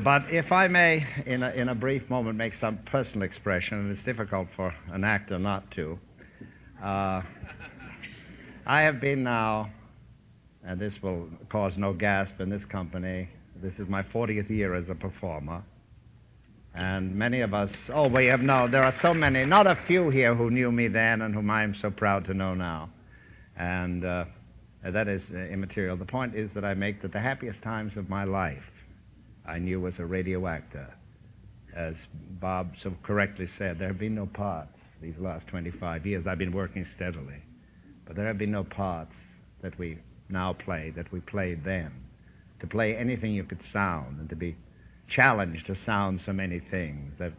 But if I may, in a brief moment, make some personal expression, and it's difficult for an actor not to. I have been now, and this will cause no gasp in this company, this is my 40th year as a performer. And many of us, there are so many, not a few here who knew me then and whom I am so proud to know now. And that is immaterial. The point is that I make that the happiest times of my life I knew as a radio actor. As Bob so correctly said, there have been no parts these last 25 years. I've been working steadily. But there have been no parts that we now play that we played then. To play anything you could sound and to be challenged to sound so many things. That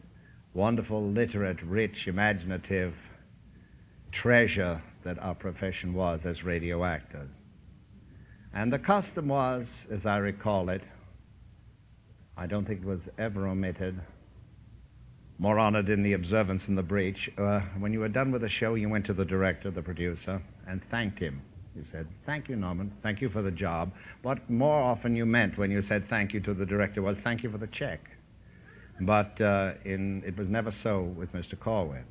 wonderful, literate, rich, imaginative treasure that our profession was as radio actors. And the custom was, as I recall it, I don't think it was ever omitted, more honored in the observance and the breach. When you were done with the show, you went to the director, the producer, and thanked him. You said, "Thank you, Norman. Thank you for the job." What more often you meant when you said thank you to the director was thank you for the check. But it was never so with Mr. Corwin.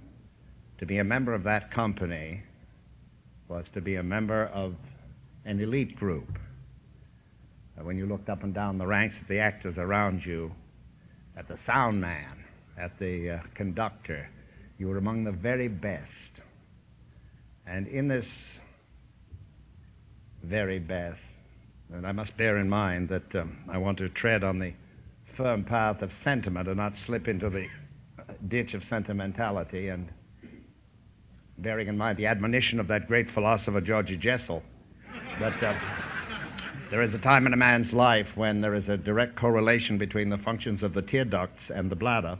To be a member of that company was to be a member of an elite group. When you looked up and down the ranks of the actors around you, at the sound man, at the conductor, you were among the very best. And in this very best, and I must bear in mind that I want to tread on the firm path of sentiment and not slip into the ditch of sentimentality, and bearing in mind the admonition of that great philosopher Georgie Jessel, that there is a time in a man's life when there is a direct correlation between the functions of the tear ducts and the bladder.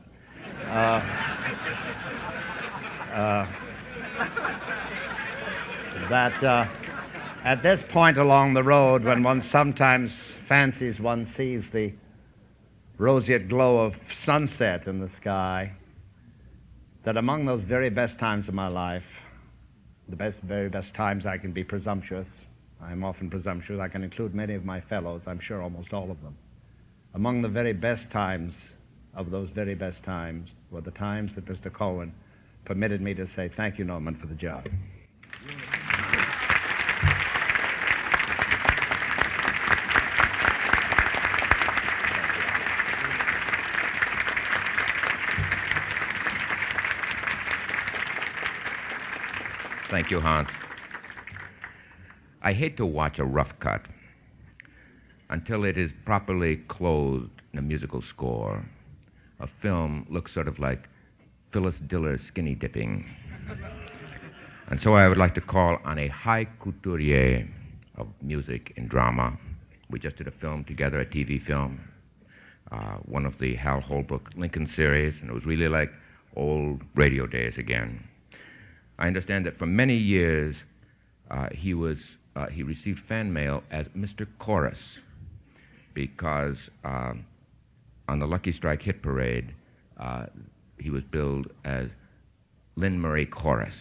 At this point along the road, when one sometimes fancies one sees the roseate glow of sunset in the sky, that among those very best times of my life, very best times, I can be presumptuous. I am often presumptuous. I can include many of my fellows, I'm sure almost all of them. Among the very best times of those very best times were the times that Mr. Corwin permitted me to say, "Thank you, Norman, for the job." Thank you, Hans. I hate to watch a rough cut until it is properly clothed in a musical score. A film looks sort of like Phyllis Diller's skinny dipping. And so I would like to call on a high couturier of music and drama. We just did a film together, a TV film, one of the Hal Holbrook Lincoln series, and it was really like old radio days again. I understand that for many years he received fan mail as Mr. Chorus because on the Lucky Strike hit parade he was billed as Lynn Murray Chorus.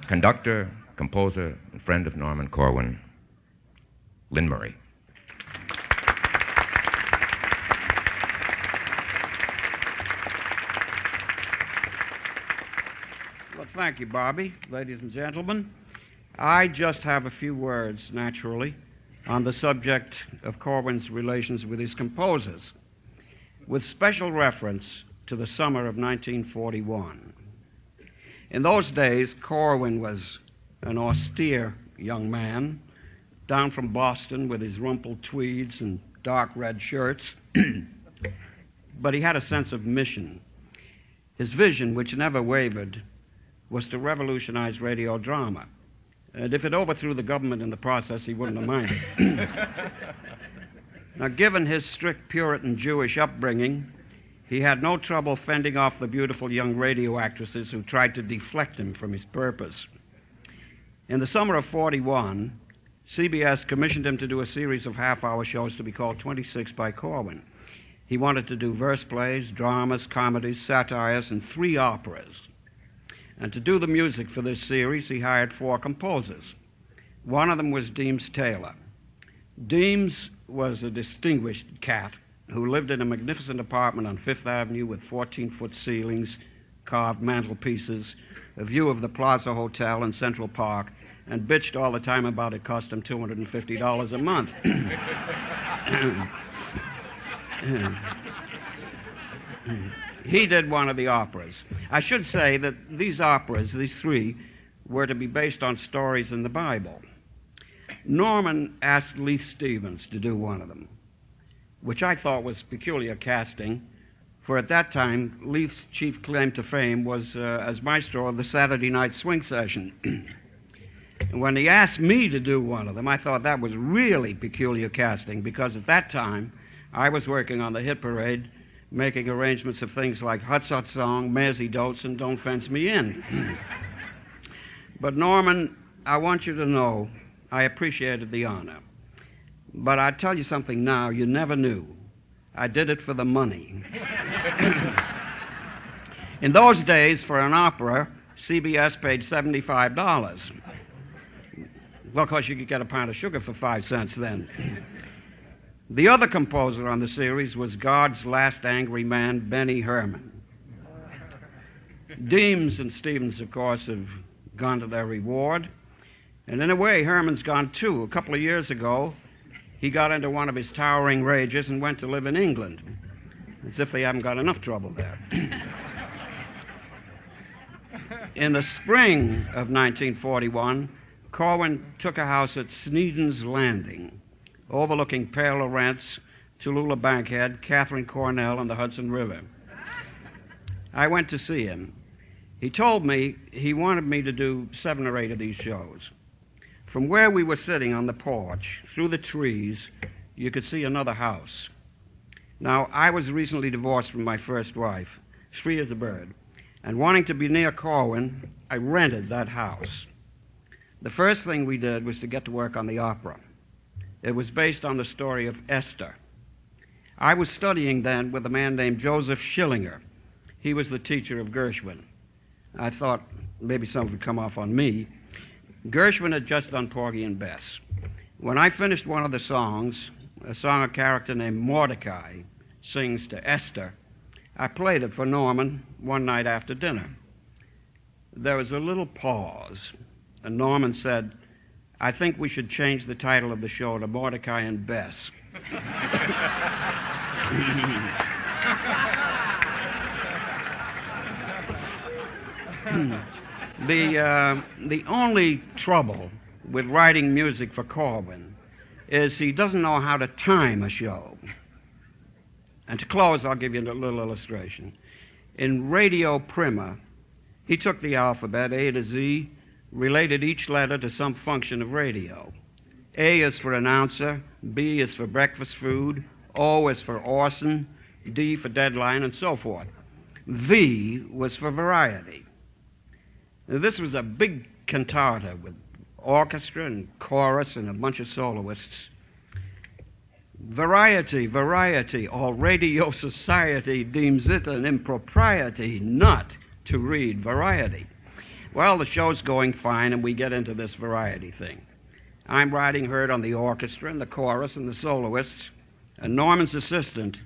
Conductor, composer, and friend of Norman Corwin, Lynn Murray. Well, thank you, Bobby. Ladies and gentlemen, I just have a few words, naturally, on the subject of Corwin's relations with his composers, with special reference to the summer of 1941. In those days, Corwin was an austere young man, down from Boston with his rumpled tweeds and dark red shirts, but he had a sense of mission. His vision, which never wavered, was to revolutionize radio drama. And if it overthrew the government in the process, he wouldn't have minded. Now, given his strict Puritan Jewish upbringing, he had no trouble fending off the beautiful young radio actresses who tried to deflect him from his purpose. In the summer of 41, CBS commissioned him to do a series of half-hour shows to be called 26 by Corwin. He wanted to do verse plays, dramas, comedies, satires, and 3 operas. And to do the music for this series, he hired 4 composers. One of them was Deems Taylor. Deems was a distinguished cat who lived in a magnificent apartment on Fifth Avenue with 14-foot ceilings, carved mantelpieces, a view of the Plaza Hotel in Central Park, and bitched all the time about it cost him $250 a month. He did one of the operas. I should say that these operas, these 3, were to be based on stories in the Bible. Norman asked Leith Stevens to do one of them, which I thought was peculiar casting, for at that time, Leith's chief claim to fame was as maestro of the Saturday night swing session. And when he asked me to do one of them, I thought that was really peculiar casting, because at that time, I was working on the hit parade, making arrangements of things like Hut Hut Song, Mazzy Dotes, and Don't Fence Me In. But Norman, I want you to know I appreciated the honor. But I tell you something now you never knew. I did it for the money. In those days, for an opera, CBS paid $75. Well, of course, you could get a pound of sugar for 5 cents then. The other composer on the series was God's last angry man, Benny Herman. Deems and Stevens, of course, have gone to their reward. And in a way, Herman's gone too. A couple of years ago, he got into one of his towering rages and went to live in England, as if they haven't got enough trouble there. In the spring of 1941, Corwin took a house at Sneeden's Landing, overlooking Père Lorentz, Tallulah Bankhead, Catherine Cornell, and the Hudson River. I went to see him. He told me he wanted me to do 7 or 8 of these shows. From where we were sitting on the porch, through the trees, you could see another house. Now, I was recently divorced from my first wife, free as a bird, and wanting to be near Corwin, I rented that house. The first thing we did was to get to work on the opera. It was based on the story of Esther. I was studying then with a man named Joseph Schillinger. He was the teacher of Gershwin. I thought maybe something would come off on me. Gershwin had just done Porgy and Bess. When I finished one of the songs, a song a character named Mordecai sings to Esther, I played it for Norman one night after dinner. There was a little pause, and Norman said, "I think we should change the title of the show to Mordecai and Bess." The only trouble with writing music for Corwin is he doesn't know how to time a show. And to close, I'll give you a little illustration. In Radio Prima, he took the alphabet, A to Z, related each letter to some function of radio. A is for announcer, B is for breakfast food, O is for Orson, D for deadline, and so forth. V was for variety. Now, this was a big cantata with orchestra and chorus and a bunch of soloists. Variety, variety, all Radio Society deems it an impropriety not to read variety. Well, the show's going fine, and we get into this variety thing. I'm riding herd on the orchestra and the chorus and the soloists, and Norman's assistant,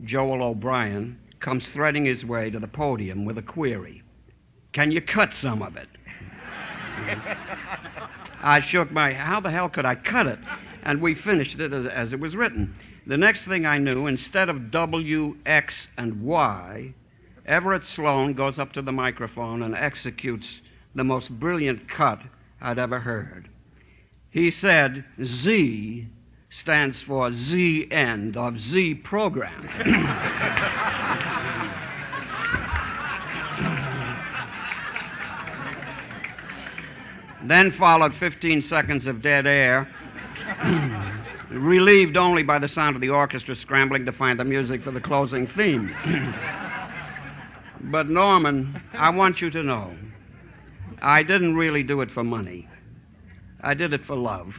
Joel O'Brien, comes threading his way to the podium with a query. Can you cut some of it? I shook my, how the hell could I cut it? And we finished it as it was written. The next thing I knew, instead of W, X, and Y, Everett Sloan goes up to the microphone and executes the most brilliant cut I'd ever heard. He said, Z stands for Z end of Z program. Then followed 15 seconds of dead air, relieved only by the sound of the orchestra scrambling to find the music for the closing theme. But Norman, I want you to know, I didn't really do it for money. I did it for love.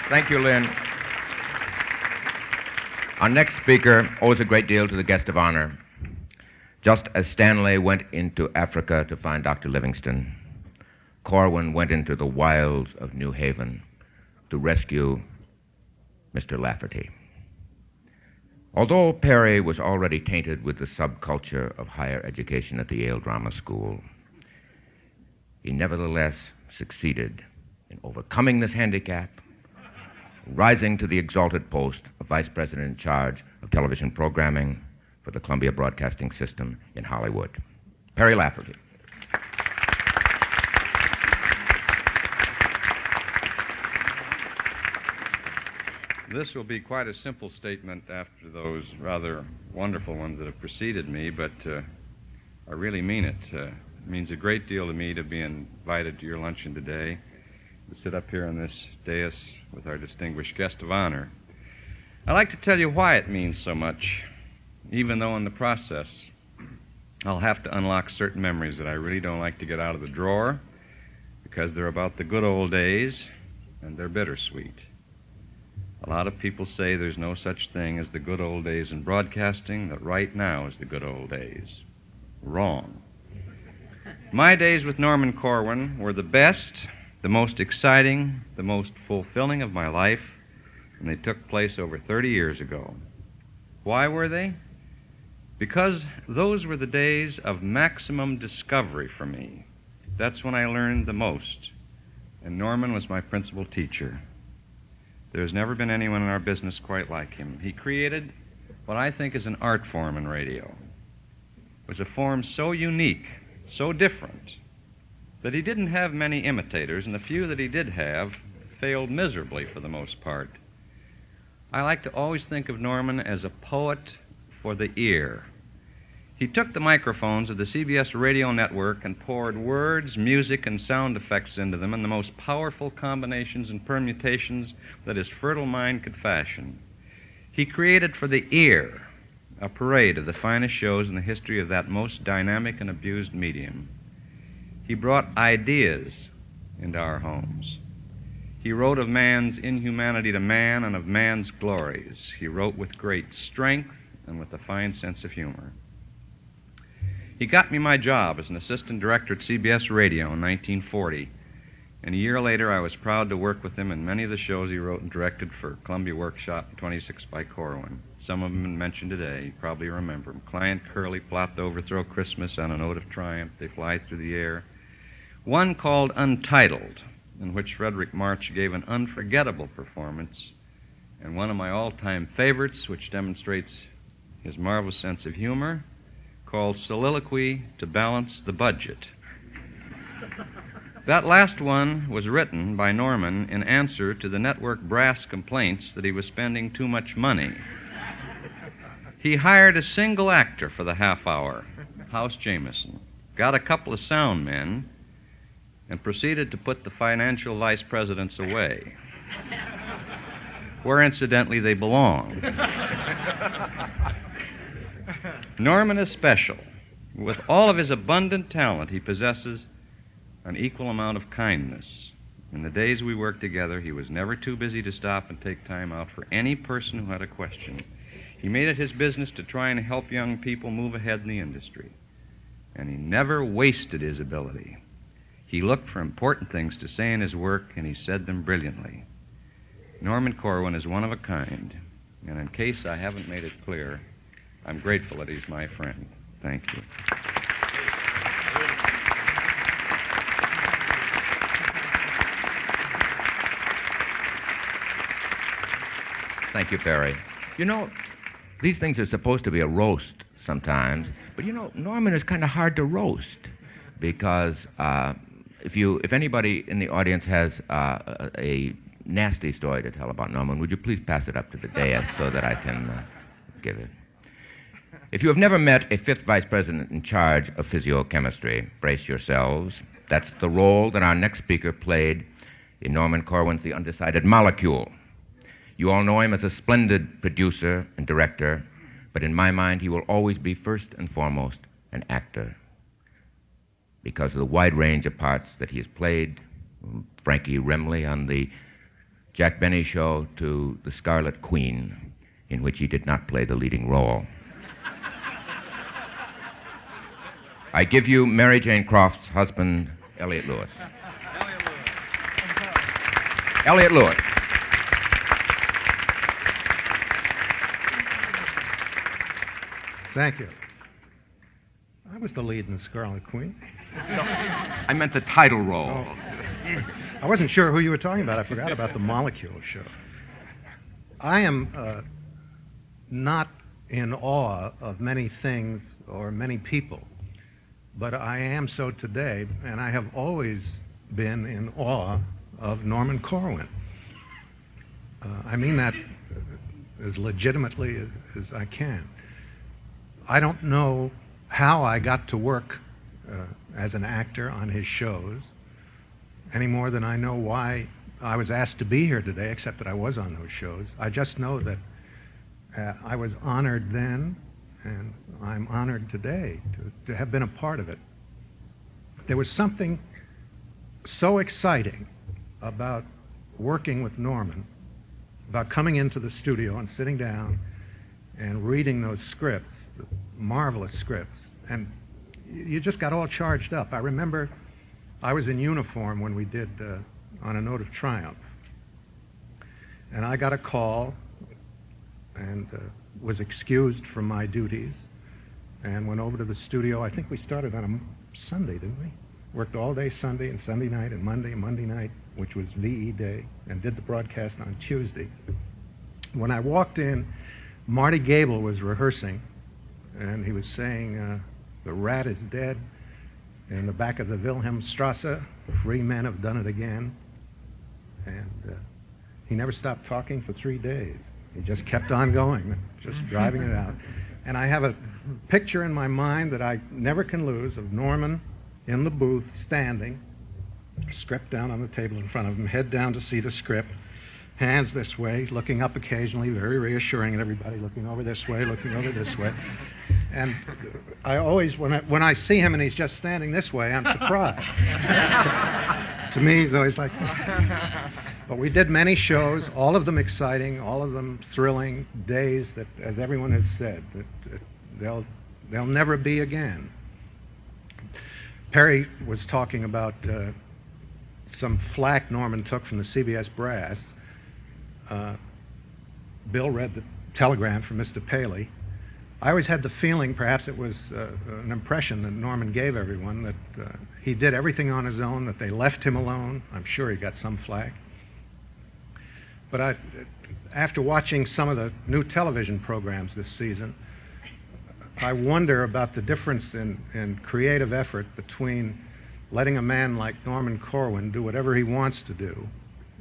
Thank you, Lynn. Our next speaker owes a great deal to the guest of honor. Just as Stanley went into Africa to find Dr. Livingston, Corwin went into the wilds of New Haven to rescue Mr. Lafferty. Although Perry was already tainted with the subculture of higher education at the Yale Drama School, he nevertheless succeeded in overcoming this handicap, rising to the exalted post of vice president in charge of television programming for the Columbia Broadcasting System in Hollywood. Perry Lafferty. This will be quite a simple statement after those rather wonderful ones that have preceded me, but I really mean it. It means a great deal to me to be invited to your luncheon today, to sit up here on this dais with our distinguished guest of honor. I'd like to tell you why it means so much, even though in the process I'll have to unlock certain memories that I really don't like to get out of the drawer, because they're about the good old days and they're bittersweet. A lot of people say there's no such thing as the good old days in broadcasting, that right now is the good old days. Wrong. My days with Norman Corwin were the best, the most exciting, the most fulfilling of my life, and they took place over 30 years ago. Why were they? Because those were the days of maximum discovery for me. That's when I learned the most, and Norman was my principal teacher. There's never been anyone in our business quite like him. He created what I think is an art form in radio. It was a form so unique, so different, that he didn't have many imitators, and the few that he did have failed miserably for the most part. I like to always think of Norman as a poet for the ear. He took the microphones of the CBS radio network and poured words, music, and sound effects into them in the most powerful combinations and permutations that his fertile mind could fashion. He created for the ear a parade of the finest shows in the history of that most dynamic and abused medium. He brought ideas into our homes. He wrote of man's inhumanity to man and of man's glories. He wrote with great strength and with a fine sense of humor. He got me my job as an assistant director at CBS Radio in 1940, and a year later I was proud to work with him in many of the shows he wrote and directed for Columbia Workshop and 26 by Corwin. Some of them mentioned today, you probably remember them. Client Curly, Plot to Overthrow Christmas, On a Note of Triumph, They Fly Through the Air. One called Untitled, in which Frederick March gave an unforgettable performance, and one of my all-time favorites, which demonstrates his marvelous sense of humor, called Soliloquy to Balance the Budget. That last one was written by Norman in answer to the network brass complaints that he was spending too much money. He hired a single actor for the half hour, House Jameson, got a couple of sound men, and proceeded to put the financial vice presidents away, where incidentally they belong. Norman is special. With all of his abundant talent, he possesses an equal amount of kindness. In the days we worked together, he was never too busy to stop and take time out for any person who had a question. He made it his business to try and help young people move ahead in the industry. And he never wasted his ability. He looked for important things to say in his work, and he said them brilliantly. Norman Corwin is one of a kind, and in case I haven't made it clear, I'm grateful that he's my friend. Thank you. Thank you, Perry. You know, these things are supposed to be a roast sometimes, but you know, Norman is kind of hard to roast because if anybody in the audience has a nasty story to tell about Norman, would you please pass it up to the dais so that I can give it? If you have never met a fifth vice president in charge of physiochemistry, brace yourselves. That's the role that our next speaker played in Norman Corwin's The Undecided Molecule. You all know him as a splendid producer and director, but in my mind, he will always be first and foremost an actor because of the wide range of parts that he has played, from Frankie Remley on the Jack Benny Show to The Scarlet Queen, in which he did not play the leading role. I give you Mary Jane Croft's husband, Elliot Lewis. Elliot Lewis. Thank you. I was the lead in The Scarlet Queen. I meant the title role. Oh. I wasn't sure who you were talking about. I forgot about the Molecule show. I am not in awe of many things or many people, but I am so today, and I have always been in awe of Norman Corwin. I mean that as legitimately as I can. I don't know how I got to work as an actor on his shows any more than I know why I was asked to be here today, except that I was on those shows. I just know that I was honored then, and I'm honored today to have been a part of it. There was something so exciting about working with Norman, about coming into the studio and sitting down and reading those scripts, marvelous scripts, and you just got all charged up. I remember I was in uniform when we did On a Note of Triumph, and I got a call and was excused from my duties and went over to the studio. I think we started on a Sunday, didn't we? Worked all day Sunday and Sunday night and Monday night, which was VE Day, and did the broadcast on Tuesday. When I walked in, Marty Gable was rehearsing, and he was saying, "The rat is dead. In the back of the Wilhelmstrasse, free men have done it again." And he never stopped talking for 3 days. He just kept on going, just driving it out. And I have a picture in my mind that I never can lose of Norman in the booth, standing, script down on the table in front of him, head down to see the script, hands this way, looking up occasionally, very reassuring, and everybody looking over this way, looking over this way. And I always, when I see him and he's just standing this way, I'm surprised. To me, he's always like that. But we did many shows, all of them exciting, all of them thrilling, days that, as everyone has said, that they'll never be again. Perry was talking about some flack Norman took from the CBS brass. Bill read the telegram from Mr. Paley. I always had the feeling, perhaps it was an impression that Norman gave everyone, that he did everything on his own, that they left him alone. I'm sure he got some flack. But after watching some of the new television programs this season, I wonder about the difference in creative effort between letting a man like Norman Corwin do whatever he wants to do.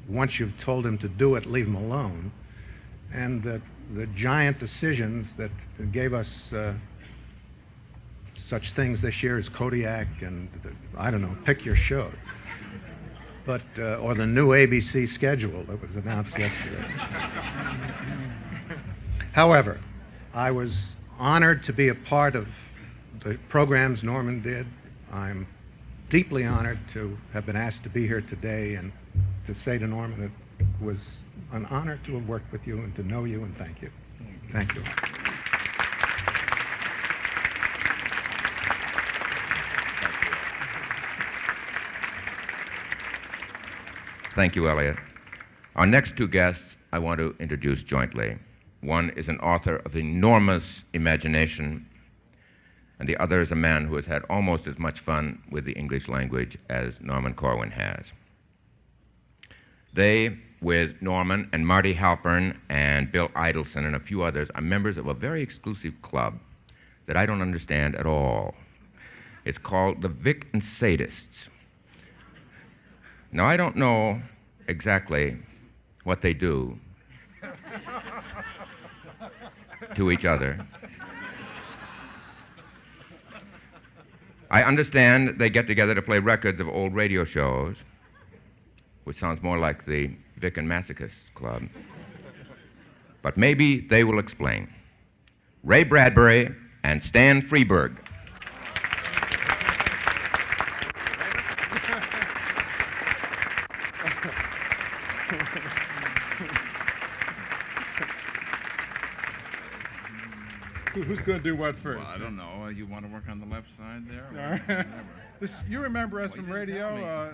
Once you've told him to do it, leave him alone. And the giant decisions that gave us such things this year as Kodiak and, I don't know, pick your show. But, or the new ABC schedule that was announced yesterday. However, I was honored to be a part of the programs Norman did. I'm deeply honored to have been asked to be here today and to say to Norman that it was an honor to have worked with you and to know you, and thank you. Thank you. Thank you, Elliot. Our next two guests I want to introduce jointly. One is an author of enormous imagination, and the other is a man who has had almost as much fun with the English language as Norman Corwin has. They, with Norman and Marty Halpern and Bill Idelson and a few others, are members of a very exclusive club that I don't understand at all. It's called the Vic and Sadists. Now, I don't know exactly what they do to each other. I understand they get together to play records of old radio shows, which sounds more like the Vic and Masochists Club. But maybe they will explain. Ray Bradbury and Stan Freberg. Who's going to do what first? Well, I don't know. You want to work on the left side there? You remember us from radio,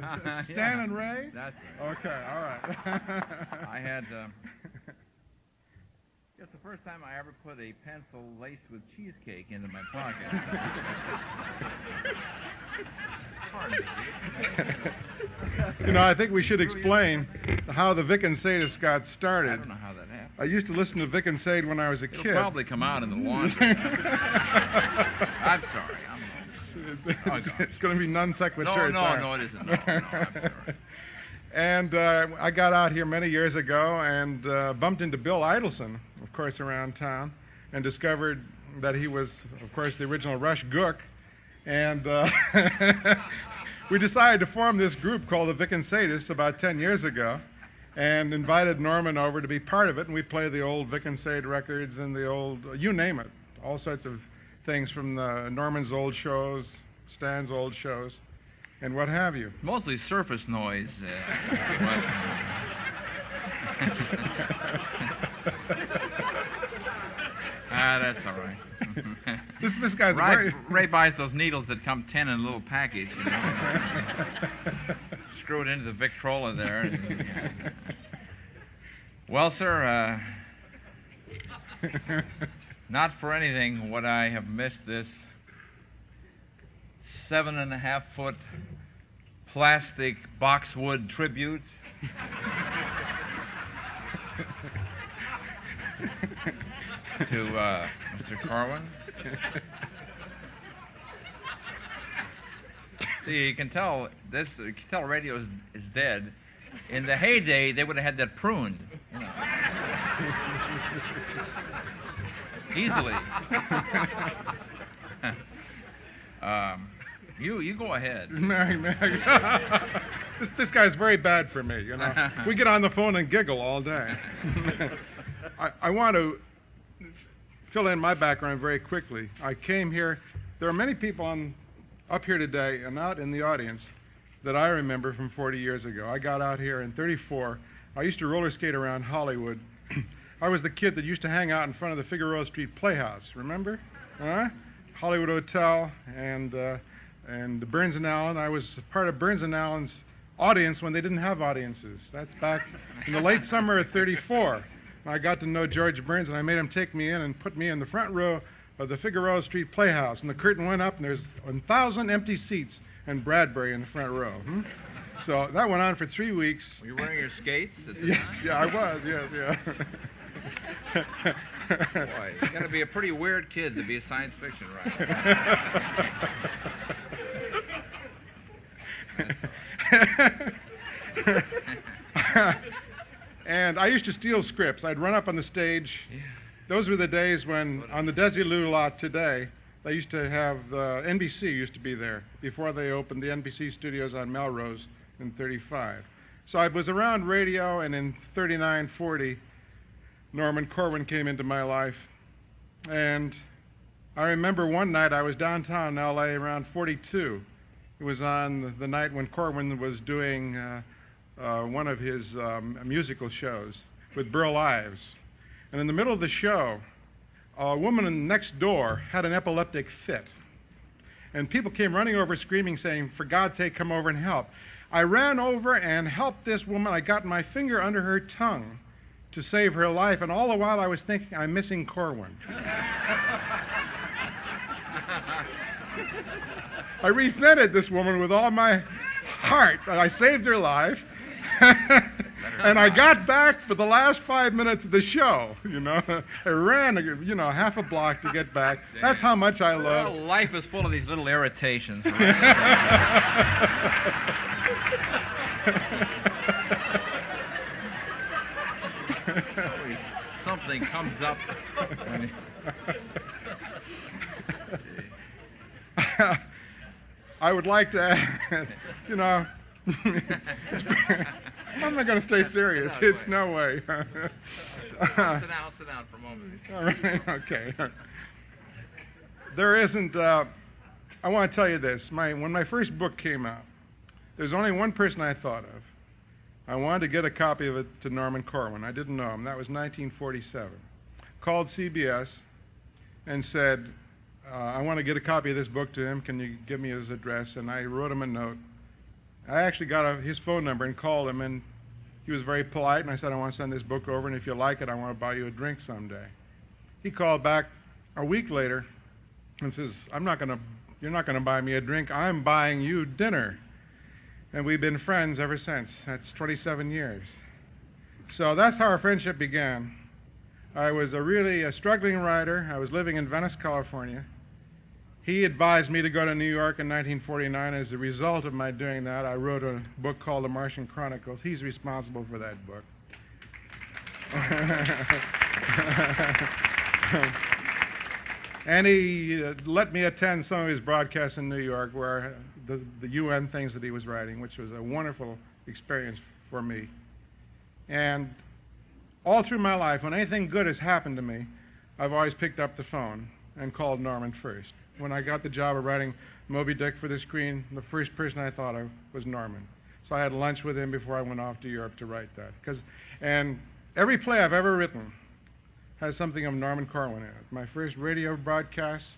Stan and Ray? That's right. Okay, all right. I had... It's the first time I ever put a pencil laced with cheesecake into my pocket. I think we should explain how the Vic and Sadists got started. I don't know how that happened. I used to listen to Vic and Sade when I was a kid. It'll probably come out in the laundry. I'm sorry. It's going to be non sequitur. No, it isn't. No, I'm sorry. And I got out here many years ago and bumped into Bill Idelson, of course, around town, and discovered that he was, of course, the original Rush Gook. And we decided to form this group called the Vic and Sadists about 10 years ago, and invited Norman over to be part of it. And we play the old Vic and Sade records and the old, you name it, all sorts of things from Norman's old shows, Stan's old shows, and what have you. Mostly surface noise. That's all right. This guy's Ray buys those needles that come 10 in a little package, Screw it into the Victrola there. Well, sir, not for anything would I have missed this 7.5-foot plastic boxwood tribute to Mr. Corwin. See, you can tell radio is dead. In the heyday, they would have had that pruned. Easily. You go ahead. This guy's very bad for me, We get on the phone and giggle all day. I want to fill in my background very quickly. I came here. There are many people up here today and out in the audience that I remember from 40 years ago. I got out here in '34. I used to roller skate around Hollywood. I was the kid that used to hang out in front of the Figueroa Street Playhouse. Remember? Hollywood Hotel and Burns and Allen. I was part of Burns and Allen's audience when they didn't have audiences. That's back in the late summer of '34. I got to know George Burns, and I made him take me in and put me in the front row of the Figueroa Street Playhouse. And the curtain went up, and there's 1,000 empty seats and Bradbury in the front row. So that went on for 3 weeks. Were you wearing your skates at the Yes, time? yeah, I was, yes, yeah. Boy, you got to be a pretty weird kid to be a science fiction writer. And I used to steal scripts. I'd run up on the stage. Yeah. Those were the days when, on the Desilu lot today, they used to have, NBC used to be there before they opened the NBC studios on Melrose in 35. So I was around radio, and in 39, 40, Norman Corwin came into my life. And I remember one night I was downtown LA around 42. It was on the night when Corwin was doing one of his musical shows with Burl Ives. And in the middle of the show, a woman next door had an epileptic fit. And people came running over screaming, saying, "For God's sake, come over and help." I ran over and helped this woman. I got my finger under her tongue to save her life, and all the while I was thinking, I'm missing Corwin. I resented this woman with all my heart, and I saved her life. And I got back for the last 5 minutes of the show, you know. I ran, you know, half a block to get back. That's how much I loved. Well, life is full of these little irritations. Always something comes up. I would like to add, you know, I'm not going to stay serious. It's no way. Sit down for a moment. All right, okay. There isn't, I want to tell you this. When my first book came out, there's only one person I thought of. I wanted to get a copy of it to Norman Corwin. I didn't know him. That was 1947. Called CBS and said, I want to get a copy of this book to him. Can you give me his address? And I wrote him a note. I actually got his phone number and called him, and he was very polite, and I said, I want to send this book over, and if you like it, I want to buy you a drink someday. He called back a week later and says, you're not going to buy me a drink. I'm buying you dinner. And we've been friends ever since. That's 27 years. So that's how our friendship began. I was a struggling writer. I was living in Venice, California. He advised me to go to New York in 1949. As a result of my doing that, I wrote a book called The Martian Chronicles. He's responsible for that book. And he let me attend some of his broadcasts in New York, where the UN things that he was writing, which was a wonderful experience for me. And all through my life, when anything good has happened to me, I've always picked up the phone and called Norman first. When I got the job of writing Moby Dick for the screen, the first person I thought of was Norman. So I had lunch with him before I went off to Europe to write that. And every play I've ever written has something of Norman Corwin in it. My first radio broadcasts,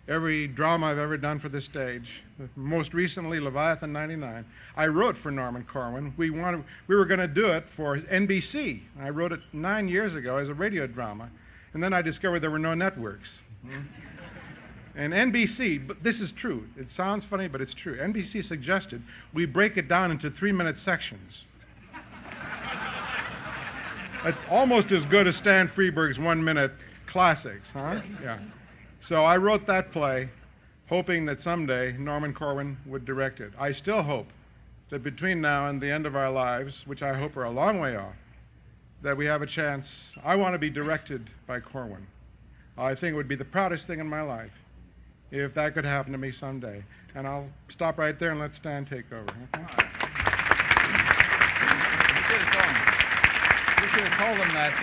every drama I've ever done for the stage, most recently Leviathan 99, I wrote for Norman Corwin. We were going to do it for NBC. I wrote it 9 years ago as a radio drama, and then I discovered there were no networks. And NBC, but this is true. It sounds funny, but it's true. NBC suggested we break it down into 3-minute sections. That's almost as good as Stan Freberg's 1-minute classics, huh? Yeah. So I wrote that play, hoping that someday Norman Corwin would direct it. I still hope that between now and the end of our lives, which I hope are a long way off, that we have a chance. I want to be directed by Corwin. I think it would be the proudest thing in my life if that could happen to me someday. And I'll stop right there and let Stan take over. Okay? You should have told him that.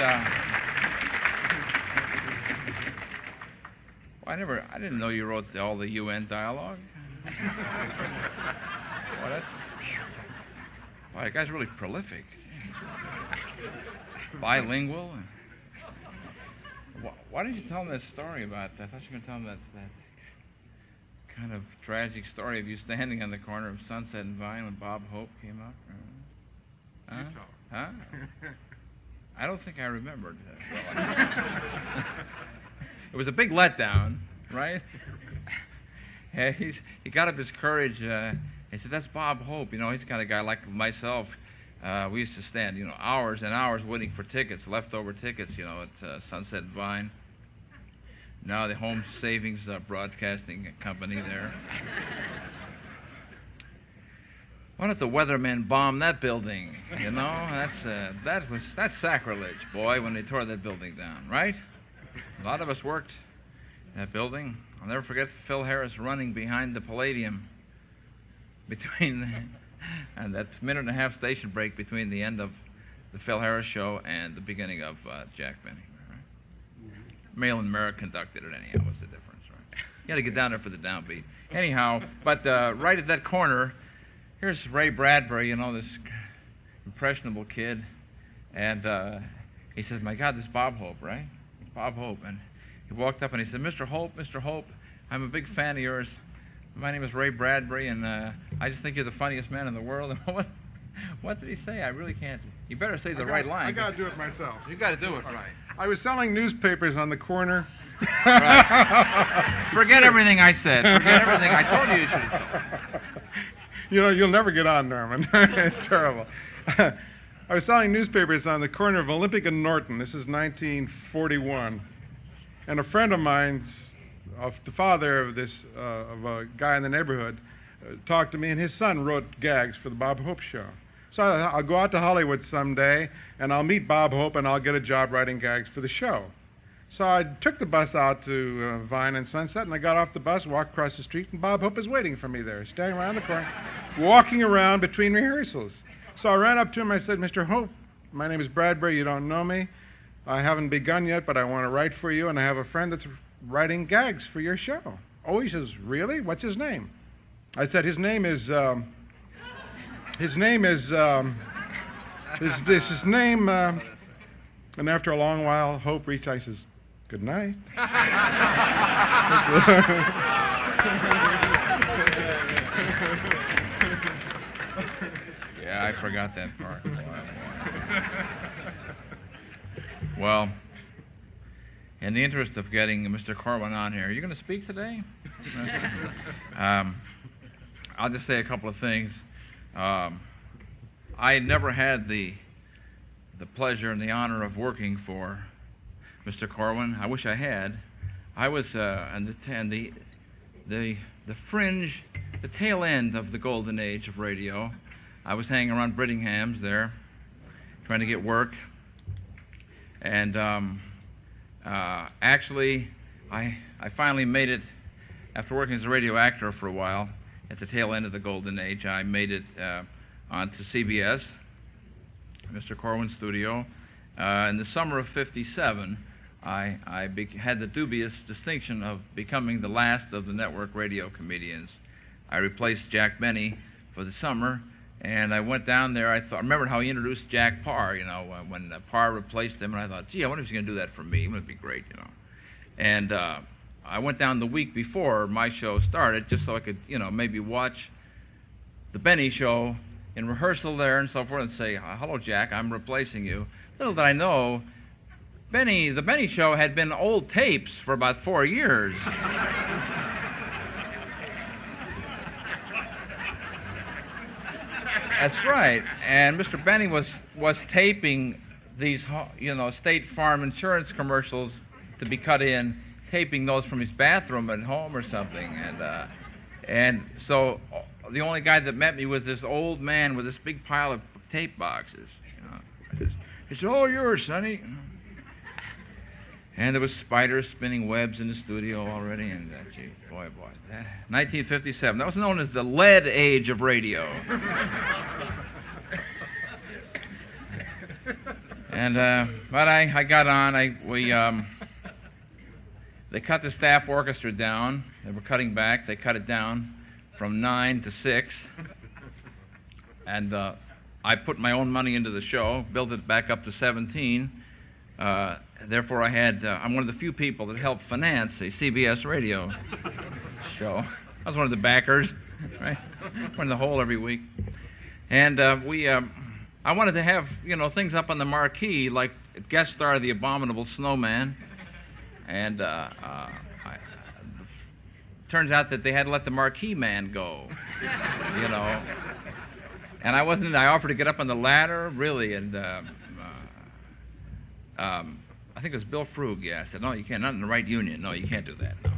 Well, I didn't know you wrote all the UN dialogue. Well, the guy's really prolific. Bilingual. Why didn't you tell him that story about that? I thought you were going to tell him that kind of tragic story of you standing on the corner of Sunset and Vine when Bob Hope came up. Huh? Huh? I don't think I remembered that. It was a big letdown, right? Yeah, he got up his courage He said, that's Bob Hope. You know, he's the kind of guy like myself. We used to stand, you know, hours and hours waiting for tickets, leftover tickets, you know, at Sunset and Vine. Now the Home Savings Broadcasting Company there. Why don't the weathermen bomb that building? You know, that's sacrilege, boy, when they tore that building down, right? A lot of us worked in that building. I'll never forget Phil Harris running behind the Palladium and that minute and a half station break between the end of the Phil Harris show and the beginning of Jack Benny. Right? Lynn Murray conducted it anyhow. What's the difference, right? You got to get down there for the downbeat. Anyhow, but right at that corner, here's Ray Bradbury, you know, this impressionable kid, and he says, "My God, this is Bob Hope, right? It's Bob Hope." And he walked up and he said, Mr. Hope, I'm a big fan of yours. My name is Ray Bradbury, and I just think you're the funniest man in the world." And what did he say? I really can't. You better say the right line. I got to do it myself. You got to do it right. I was selling newspapers on the corner. Right. Forget everything I said. Forget everything I told you should have told. You know, you'll never get on, Norman. It's terrible. I was selling newspapers on the corner of Olympic and Norton. This is 1941. And a friend of mine's, the father of a guy in the neighborhood, talked to me, and his son wrote gags for the Bob Hope show. So I'll go out to Hollywood someday, and I'll meet Bob Hope, and I'll get a job writing gags for the show. So I took the bus out to Vine and Sunset, and I got off the bus, walked across the street, and Bob Hope is waiting for me there, standing around the corner, walking around between rehearsals. So I ran up to him, I said, "Mr. Hope, my name is Bradbury, you don't know me. I haven't begun yet, but I want to write for you, and I have a friend that's writing gags for your show." "Oh," he says, "really? What's his name?" I said, his name is, and after a long while, Hope reached out, he says, "Good night." Yeah, I forgot that part. Well, in the interest of getting Mr. Corwin on here, are you going to speak today? I'll just say a couple of things. I never had the pleasure and the honor of working for Mr. Corwin. I wish I had. I was on the fringe, the tail end of the golden age of radio. I was hanging around Brittingham's there, trying to get work. And actually, I finally made it, after working as a radio actor for a while, at the tail end of the golden age. I made it onto CBS, Mr. Corwin's studio. In the summer of '57, I had the dubious distinction of becoming the last of the network radio comedians. I replaced Jack Benny for the summer, and I went down there. I remembered how he introduced Jack Parr, you know, when Parr replaced him, and I thought, gee, I wonder if he's going to do that for me. It would be great, you know. And I went down the week before my show started just so I could, you know, maybe watch the Benny show in rehearsal there and so forth and say, "Hello, Jack, I'm replacing you." Little did I know, the Benny show had been old tapes for about 4 years. That's right. And Mr. Benny was taping these, you know, State Farm insurance commercials to be cut in, taping those from his bathroom at home or something. And so the only guy that met me was this old man with this big pile of tape boxes. You know, it's all yours, Sonny. And there was spiders spinning webs in the studio already, and gee, boy, 1957. That was known as the lead age of radio. And but I got on. They cut the staff orchestra down. They were cutting back. They cut it down from 9 to 6. And I put my own money into the show, built it back up to 17. Therefore, I'm one of the few people that helped finance a CBS radio show. I was one of the backers, right? We're in the hole every week. And I wanted to have, you know, things up on the marquee, like guest star of The Abominable Snowman. And turns out that they had to let the marquee man go, you know. And I offered to get up on the ladder, really, and I think it was Bill Frug, yeah. I said, no, you can't, not in the right union. No, you can't do that, no.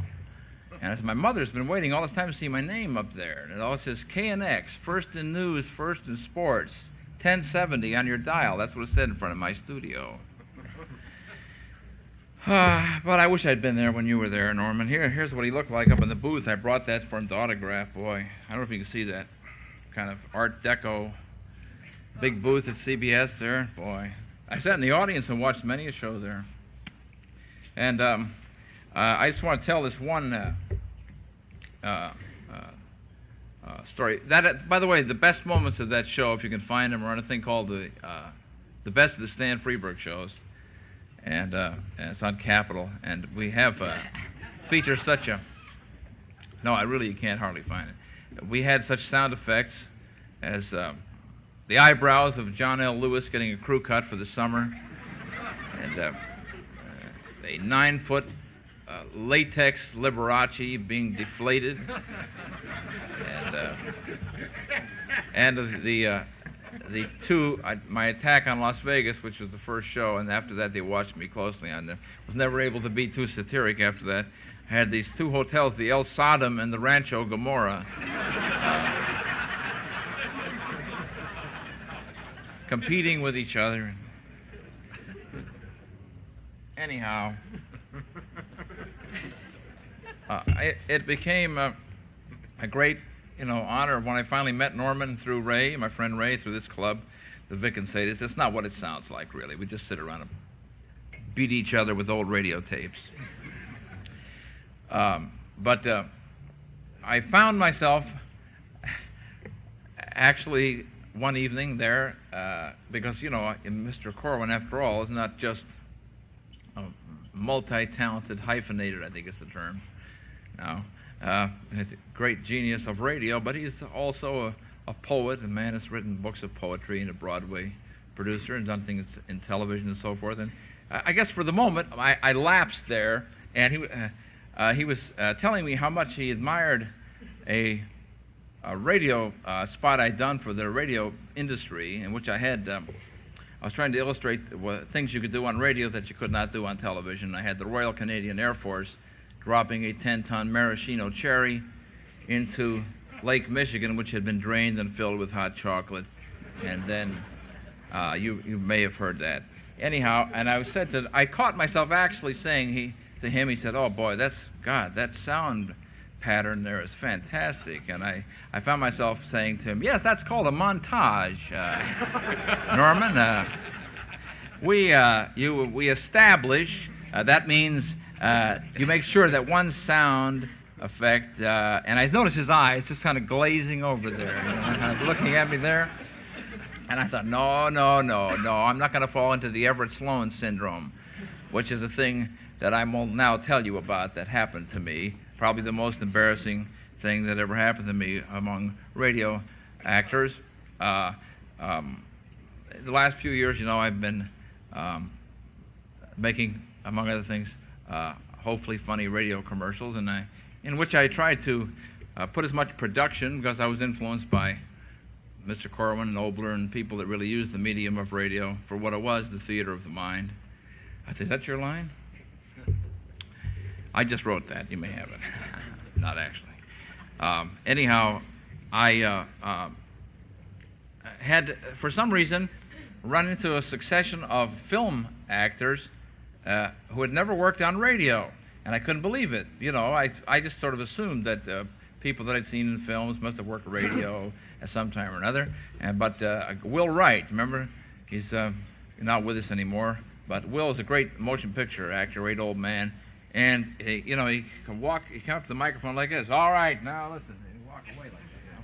And I said, my mother's been waiting all this time to see my name up there. And it all says KNX, first in news, first in sports, 1070 on your dial. That's what it said in front of my studio. But I wish I'd been there when you were there, Norman. Here's what he looked like up in the booth. I brought that for him to autograph, boy. I don't know if you can see that kind of Art Deco big booth at CBS there. Boy, I sat in the audience and watched many a show there. And I just want to tell this one story. That, by the way, the best moments of that show, if you can find them, are on a thing called the Best of the Stan Freberg Shows. And it's on Capitol, and we have features such a. No, you can't hardly find it. We had such sound effects as the eyebrows of John L. Lewis getting a crew cut for the summer, and a 9-foot latex Liberace being deflated, and the two, my attack on Las Vegas, which was the first show, and after that they watched me closely. I was never able to be too satiric after that. I had these two hotels, the El Sodom and the Rancho Gomorrah, competing with each other. Anyhow, it became a great honor when I finally met Norman through Ray, my friend Ray, through this club, the Vic and Sadie. It's not what it sounds like, really. We just sit around and beat each other with old radio tapes. But I found myself actually one evening there because, Mr. Corwin, after all, is not just a multi-talented hyphenated, I think is the term now. Great genius of radio, but he's also a poet, a man who's written books of poetry, and a Broadway producer, and done things in television and so forth. And I guess for the moment, I lapsed there, and he was telling me how much he admired a radio spot I'd done for the radio industry, in which I was trying to illustrate things you could do on radio that you could not do on television. I had the Royal Canadian Air Force dropping a 10-ton maraschino cherry into Lake Michigan, which had been drained and filled with hot chocolate. And then you may have heard that. Anyhow, and I caught myself actually saying to him, he said, "Oh boy, that sound pattern there is fantastic." And I found myself saying to him, "Yes, that's called a montage, Norman. We establish, that means you make sure that one sound effect," and I noticed his eyes just kind of glazing over there, kind of looking at me there. And I thought, no, I'm not going to fall into the Everett Sloan syndrome, which is a thing that I will now tell you about that happened to me, probably the most embarrassing thing that ever happened to me among radio actors. The last few years, I've been making, among other things, hopefully funny radio commercials, in which I tried to put as much production, because I was influenced by Mr. Corwin and Obler and people that really used the medium of radio for what it was, the theater of the mind. I said, "Is that your line?" I just wrote that. You may have it. Not actually. Anyhow, I had, for some reason, run into a succession of film actors who had never worked on radio, and I couldn't believe it. I just sort of assumed that people that I'd seen in films must have worked radio at some time or another. But Will Wright, remember, he's not with us anymore, but Will is a great motion picture actor, great old man, and he can walk, he come up to the microphone like this. "All right, now listen," and he walk away like that,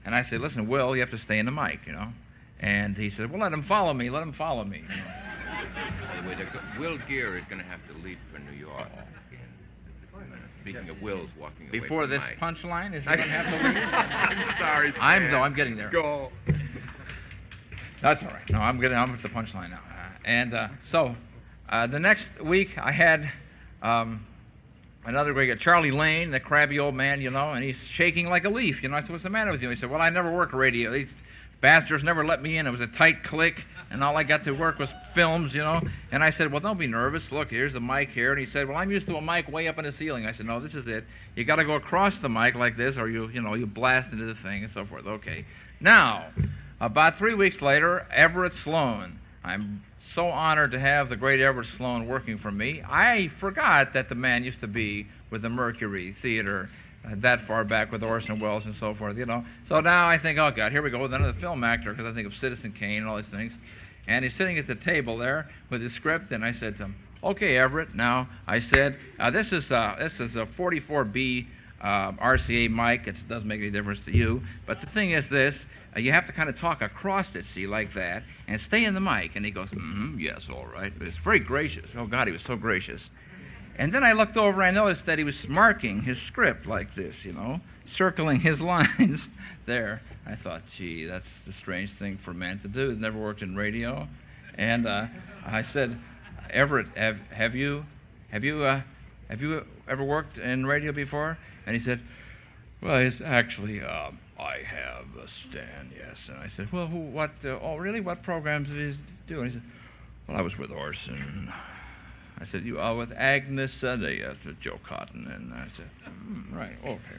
And I said, "Listen, Will, you have to stay in the mic, And he said, "Well, let him follow me. By the way, Will Gear is going to have to leave for New York. Speaking of Will's walking away Before from this Mike. punchline, is he going to have to leave? I'm sorry, Stan. I'm getting there. Go. That's all right. No, I'm at the punchline now. So the next week I had another great guy, Charlie Lane, the crabby old man, and he's shaking like a leaf. I said, what's the matter with you? He said, well, I never work radio. These bastards never let me in. It was a tight clique, and all I got to work was films, And I said, well, don't be nervous. Look, here's the mic here. And he said, well, I'm used to a mic way up in the ceiling. I said, no, this is it. You got to go across the mic like this, or you blast into the thing and so forth. Okay. Now, about 3 weeks later, Everett Sloan. I'm so honored to have the great Everett Sloan working for me. I forgot that the man used to be with the Mercury Theater that far back with Orson Welles and so forth, So now I think, oh, God, here we go with another film actor, because I think of Citizen Kane and all these things. And he's sitting at the table there with his script, and I said to him, okay, Everett, now, I said, this is a 44B RCA mic. It doesn't make any difference to you. But the thing is this, you have to kind of talk across it, see, like that, and stay in the mic. And he goes, yes, all right. It's very gracious. Oh, God, he was so gracious. And then I looked over, I noticed that he was marking his script like this, circling his lines there. I thought, gee, that's the strange thing for a man to do. He's never worked in radio. And I said, Everett, have you ever worked in radio before? And he said, well, it's actually, I have, Stan, yes. And I said, well, really? What programs did he do? And he said, well, I was with Orson. I said, you are with Agnes Sunday, yes, with Joe Cotton. And I said, right, okay.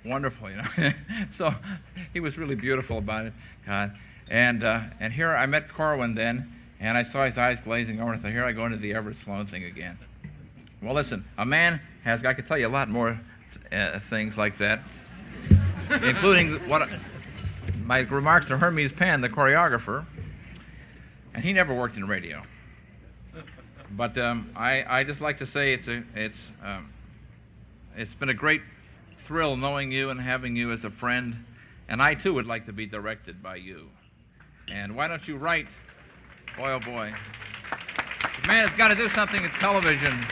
Wonderful, So he was really beautiful about it. And here I met Corwin then, and I saw his eyes glazing over, and I thought, here I go into the Everett Sloan thing again. Well, listen, a man has, I could tell you a lot more things like that, including my remarks to Hermes Penn, the choreographer, and he never worked in radio. But I just like to say it's been a great thrill knowing you and having you as a friend, and I too would like to be directed by you. And why don't you write? Boy, oh boy, the man has got to do something in television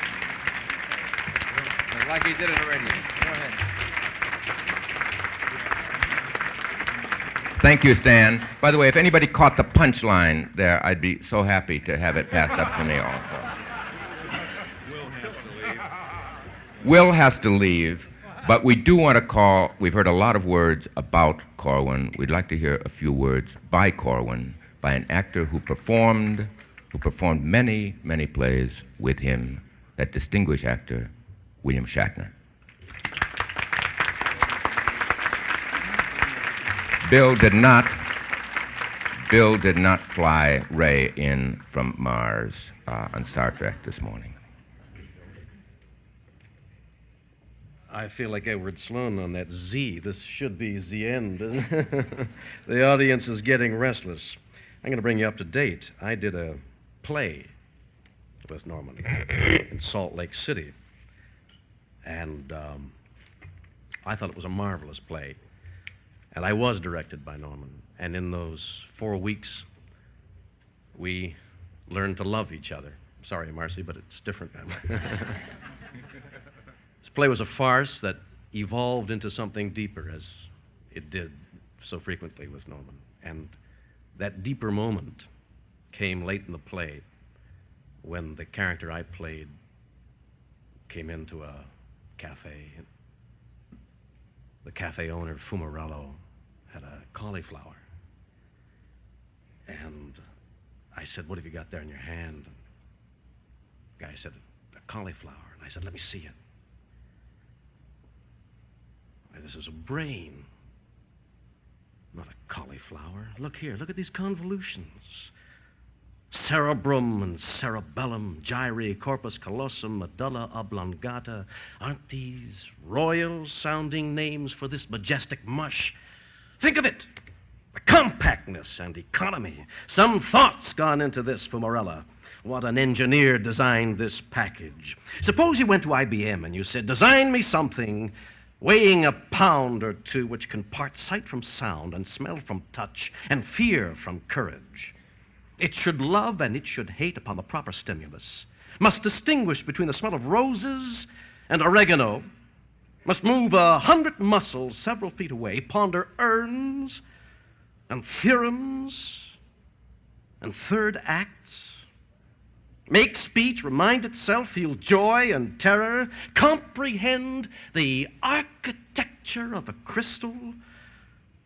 like he did in the radio. Go ahead. Thank you, Stan. By the way, if anybody caught the punchline there, I'd be so happy to have it passed up to me also. Will has to leave, but we do want to call, we've heard a lot of words about Corwin. We'd like to hear a few words by Corwin, by an actor who performed many, many plays with him, that distinguished actor, William Shatner. Bill did not fly Ray in from Mars on Star Trek this morning. I feel like Edward Sloan on that Z. This should be the end. The audience is getting restless. I'm going to bring you up to date. I did a play with Norman in Salt Lake City. And I thought it was a marvelous play. And I was directed by Norman. And in those 4 weeks, we learned to love each other. Sorry, Marcy, but it's different now. This play was a farce that evolved into something deeper, as it did so frequently with Norman. And that deeper moment came late in the play when the character I played came into a cafe. The cafe owner, Fumarello, had a cauliflower. And I said, what have you got there in your hand? And the guy said, a cauliflower. And I said, let me see it. Why, this is a brain, not a cauliflower. Look here, look at these convolutions. Cerebrum and cerebellum, gyri, corpus callosum, medulla oblongata. Aren't these royal-sounding names for this majestic mush? Think of it! The compactness and economy. Some thought's gone into this, Fumarella. What an engineer designed this package. Suppose you went to IBM and you said, design me something weighing a pound or two which can part sight from sound and smell from touch and fear from courage. It should love and it should hate upon the proper stimulus, must distinguish between the smell of roses and oregano, must move 100 muscles several feet away, ponder urns and theorems and third acts make speech, remind itself, feel joy and terror, comprehend the architecture of a crystal,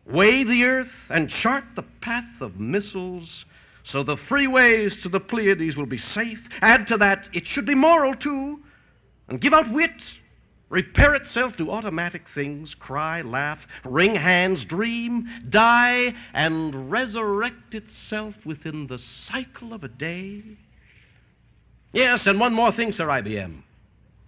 weigh the earth and chart the path of missiles so the freeways to the Pleiades will be safe. Add to that, it should be moral too, and give out wit, repair itself, do automatic things, cry, laugh, wring hands, dream, die, and resurrect itself within the cycle of a day. Yes, and one more thing, Sir IBM.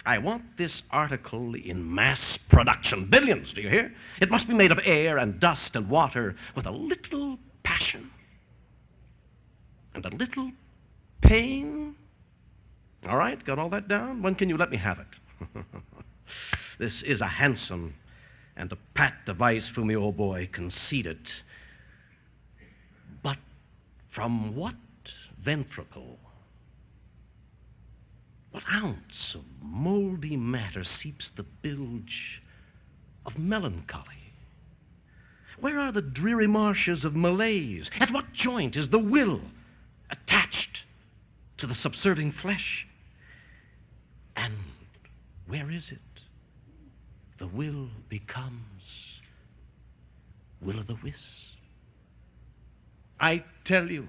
I want this article in mass production. Billions, do you hear? It must be made of air and dust and water with a little passion and a little pain. All right, got all that down? When can you let me have it? This is a handsome and a pat device for me, old boy, concede it. But from what ventricle, what ounce of moldy matter seeps the bilge of melancholy? Where are the dreary marshes of malaise? At what joint is the will attached to the subserving flesh? And where is it? The will becomes will-o'-the-wisp. I tell you,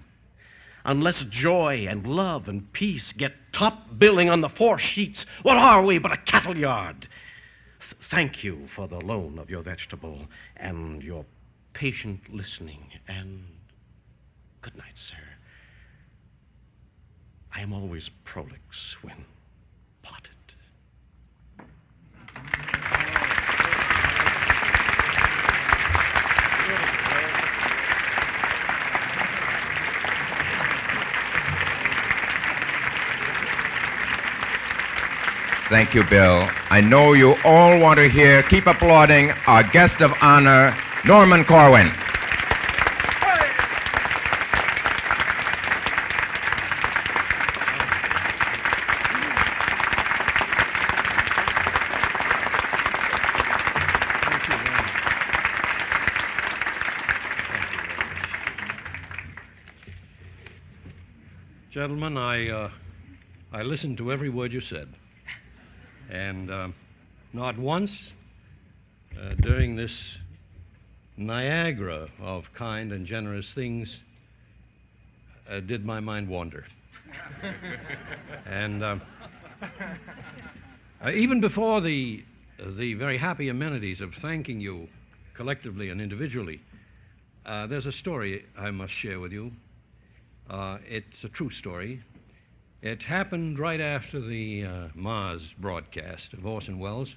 unless joy and love and peace get top billing on the 4 sheets, what are we but a cattle yard? Thank you for the loan of your vegetable and your patient listening, and good night, sir. I am always prolix when potted. Thank you, Bill. I know you all want to hear, keep applauding, our guest of honor, Norman Corwin. Gentlemen, I listened to every word you said. And not once during this Niagara of kind and generous things did my mind wander. And even before the very happy amenities of thanking you collectively and individually, there's a story I must share with you. It's a true story. It happened right after the Mars broadcast of Orson Welles.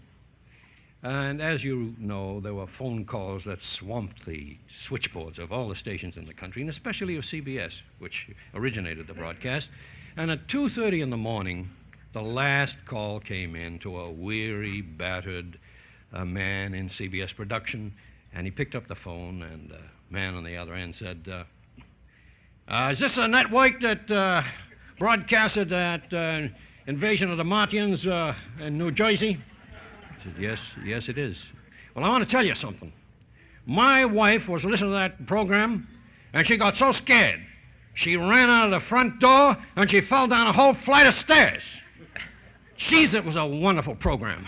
And as you know, there were phone calls that swamped the switchboards of all the stations in the country, and especially of CBS, which originated the broadcast. And at 2:30 in the morning, the last call came in to a weary, battered man in CBS production, and he picked up the phone, and the man on the other end said, is this a network that broadcasted that invasion of the Martians in New Jersey? I said, yes, it is. Well, I want to tell you something. My wife was listening to that program, and she got so scared, she ran out of the front door, and she fell down a whole flight of stairs. Jeez, it was a wonderful program.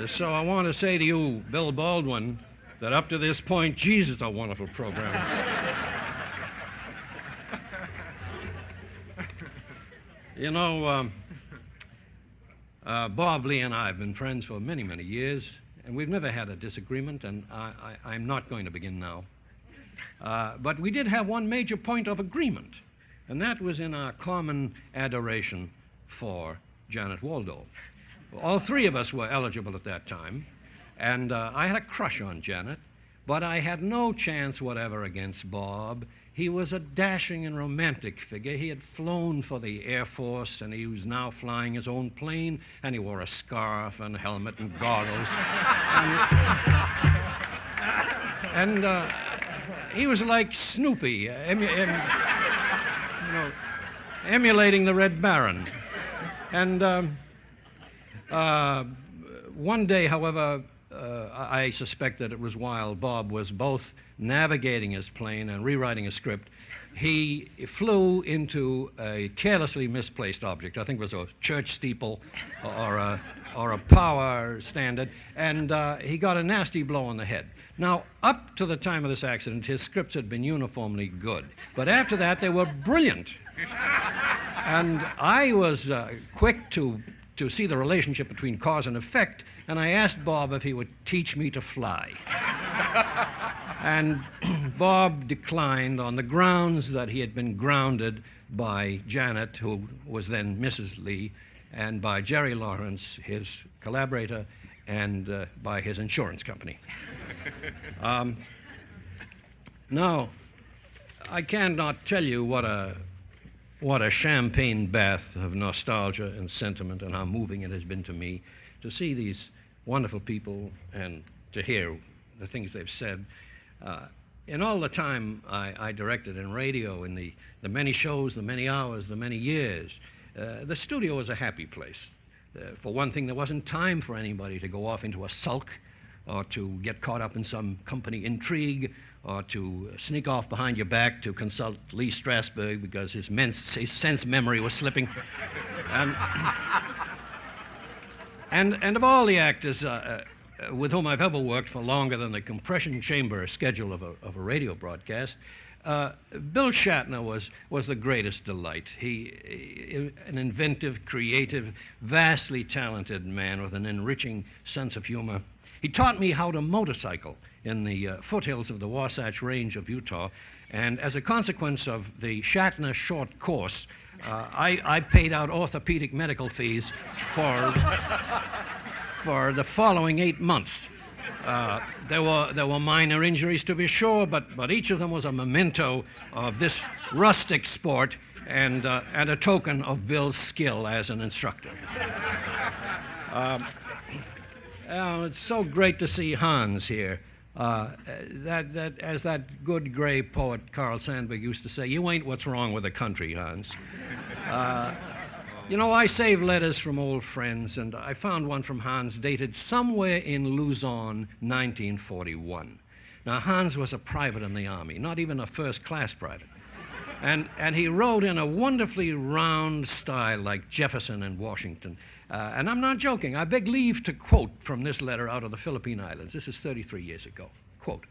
So I want to say to you, Bill Baldwin, that up to this point, Jesus, a wonderful program. You know, Bob Lee and I have been friends for many, many years, and we've never had a disagreement, and I'm not going to begin now. But we did have one major point of agreement, and that was in our common adoration for Janet Waldo. All 3 of us were eligible at that time, and I had a crush on Janet, but I had no chance whatever against Bob. He was a dashing and romantic figure. He had flown for the Air Force, and he was now flying his own plane, and he wore a scarf and helmet and goggles. And he was like Snoopy, emulating the Red Baron. And one day, however, I suspect that it was while Bob was both navigating his plane and rewriting a script, he flew into a carelessly misplaced object. I think it was a church steeple or a power standard, and he got a nasty blow on the head. Now, up to the time of this accident, his scripts had been uniformly good, but after that, they were brilliant. And I was quick to see the relationship between cause and effect, and I asked Bob if he would teach me to fly. And Bob declined on the grounds that he had been grounded by Janet, who was then Mrs. Lee, and by Jerry Lawrence, his collaborator, and by his insurance company. Now, I cannot tell you what a champagne bath of nostalgia and sentiment and how moving it has been to me to see these wonderful people and to hear the things they've said. In all the time I directed in radio, in the many shows, the many hours, the many years, the studio was a happy place. For one thing, there wasn't time for anybody to go off into a sulk or to get caught up in some company intrigue or to sneak off behind your back to consult Lee Strasberg because his sense memory was slipping. And of all the actors with whom I've ever worked for longer than the compression chamber schedule of a radio broadcast, Bill Shatner was the greatest delight. He an inventive, creative, vastly talented man with an enriching sense of humor. He taught me how to motorcycle in the foothills of the Wasatch Range of Utah, and as a consequence of the Shatner short course, I paid out orthopedic medical fees for the following 8 months. There were minor injuries, to be sure, but each of them was a memento of this rustic sport and a token of Bill's skill as an instructor. It's so great to see Hans here. As that good gray poet Carl Sandburg used to say, you ain't what's wrong with the country, Hans. You know, I save letters from old friends, and I found one from Hans dated somewhere in Luzon, 1941. Now, Hans was a private in the Army, not even a first-class private. And he wrote in a wonderfully round style like Jefferson and Washington. And I'm not joking. I beg leave to quote from this letter out of the Philippine Islands. This is 33 years ago. Quote,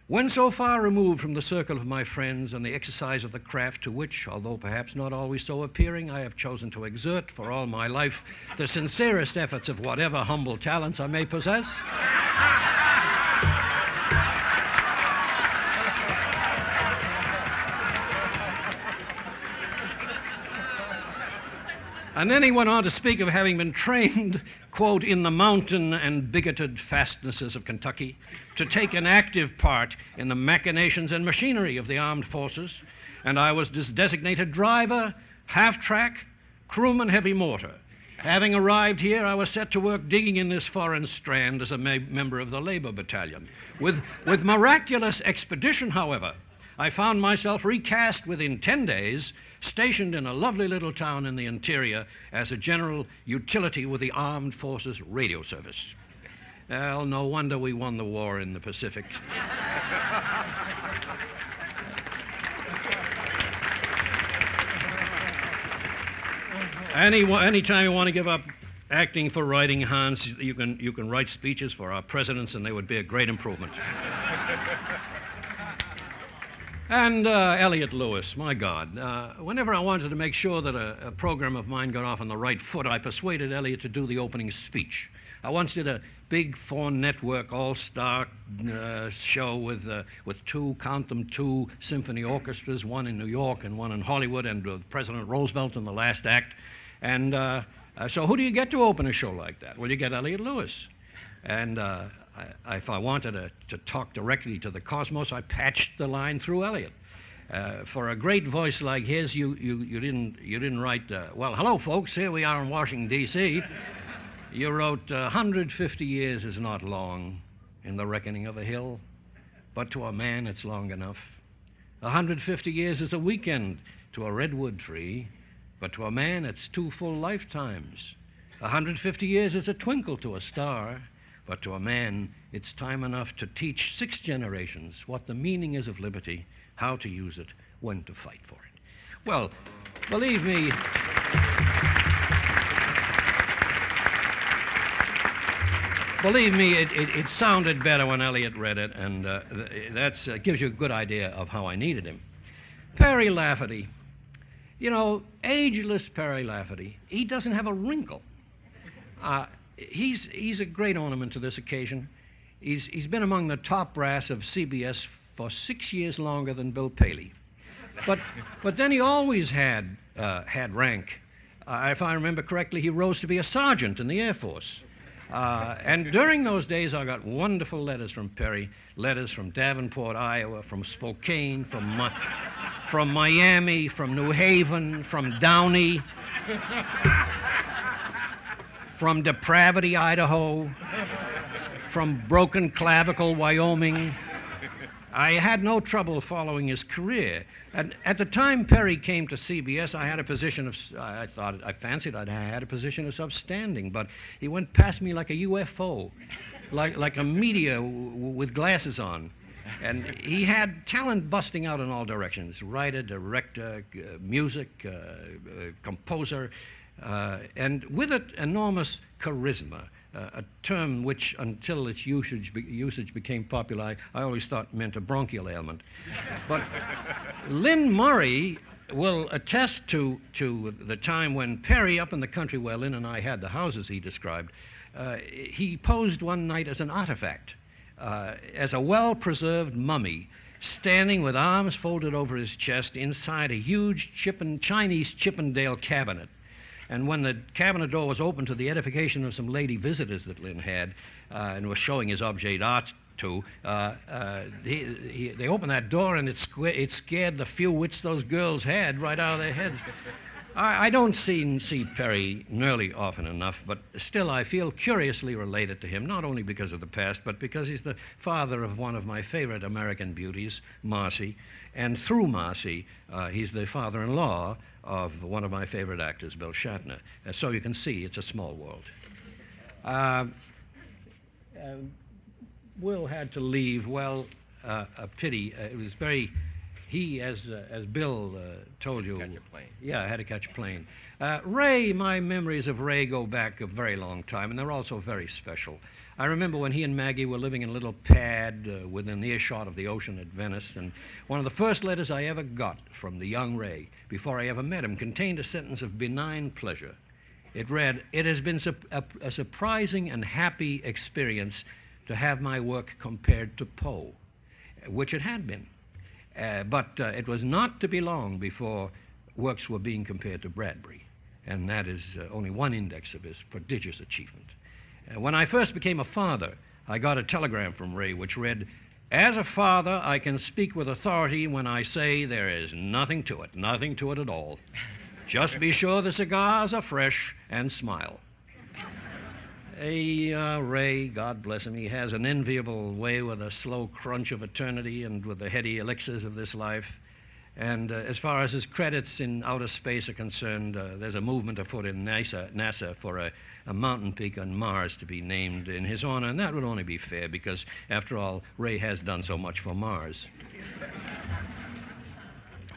"When so far removed from the circle of my friends and the exercise of the craft to which, although perhaps not always so appearing, I have chosen to exert for all my life the sincerest efforts of whatever humble talents I may possess." And then he went on to speak of having been trained, quote, "in the mountain and bigoted fastnesses of Kentucky, to take an active part in the machinations and machinery of the armed forces, and I was designated driver, half-track, crewman heavy mortar. Having arrived here, I was set to work digging in this foreign strand as a member of the labor battalion. With miraculous expedition, however, I found myself recast within 10 days, stationed in a lovely little town in the interior as a general utility with the Armed Forces Radio Service. Well, no wonder we won the war in the Pacific. Anytime you want to give up acting for writing, Hans, you can write speeches for our presidents, and they would be a great improvement. And Elliot Lewis, my God. Whenever I wanted to make sure that a program of mine got off on the right foot, I persuaded Elliot to do the opening speech. I once did a big four-network all-star show with two symphony orchestras, one in New York and one in Hollywood, and with President Roosevelt in the last act. And so who do you get to open a show like that? Well, you get Elliot Lewis. And if I wanted to talk directly to the cosmos, I patched the line through Elliot. For a great voice like his, you didn't write, well, hello, folks, here we are in Washington, D.C. You wrote, 150 years is not long in the reckoning of a hill, but to a man it's long enough. 150 years is a weekend to a redwood tree, but to a man it's 2 full lifetimes. 150 years is a twinkle to a star, But to a man, it's time enough to teach 6 generations what the meaning is of liberty, how to use it, when to fight for it. Well, believe me, it sounded better when Elliot read it, and that gives you a good idea of how I needed him. Perry Lafferty, ageless Perry Lafferty, he doesn't have a wrinkle. He's a great ornament to this occasion. He's been among the top brass of CBS for 6 years longer than Bill Paley. But then he always had rank. If I remember correctly, he rose to be a sergeant in the Air Force. And during those days, I got wonderful letters from Perry, letters from Davenport, Iowa, from Spokane, from Miami, from New Haven, from Downey, from Depravity, Idaho, from Broken Clavicle, Wyoming. I had no trouble following his career. And at the time Perry came to CBS, I had a position of, I fancied I had a position of substanding, but he went past me like a UFO, like a meteor with glasses on. And he had talent busting out in all directions: writer, director, music, composer, and with it, enormous charisma. A term which, until its usage became popular, I always thought meant a bronchial ailment. But Lynn Murray will attest to the time when Perry, up in the country where Lynn and I had the houses he described, he posed one night as an artifact, as a well-preserved mummy, standing with arms folded over his chest inside a huge Chinese Chippendale cabinet. And when the cabinet door was opened to the edification of some lady visitors that Lynn had, and was showing his objet d'art to, they opened that door, and it scared the few wits those girls had right out of their heads. I don't see Perry nearly often enough, but still I feel curiously related to him, not only because of the past, but because he's the father of one of my favorite American beauties, Marcy, and through Marcy, he's the father-in-law of one of my favorite actors, Bill Shatner. So you can see it's a small world. Will had to leave. Well, a pity. It was very... He, as Bill told you... Catch a plane. Yeah, I had to catch a plane. Ray, my memories of Ray go back a very long time, and they're also very special. I remember when he and Maggie were living in a little pad within earshot of the ocean at Venice, and one of the first letters I ever got from the young Ray, before I ever met him, contained a sentence of benign pleasure. It read, "It has been a surprising and happy experience to have my work compared to Poe," which it had been. But it was not to be long before works were being compared to Bradbury, and that is only one index of his prodigious achievement. When I first became a father, I got a telegram from Ray which read, "As a father, I can speak with authority when I say there is nothing to it at all. Just be sure the cigars are fresh and smile." Ray, God bless him, he has an enviable way with a slow crunch of eternity and with the heady elixirs of this life. And as far as his credits in outer space are concerned, there's a movement afoot in NASA for a mountain peak on Mars to be named in his honor, and that would only be fair because, after all, Ray has done so much for Mars.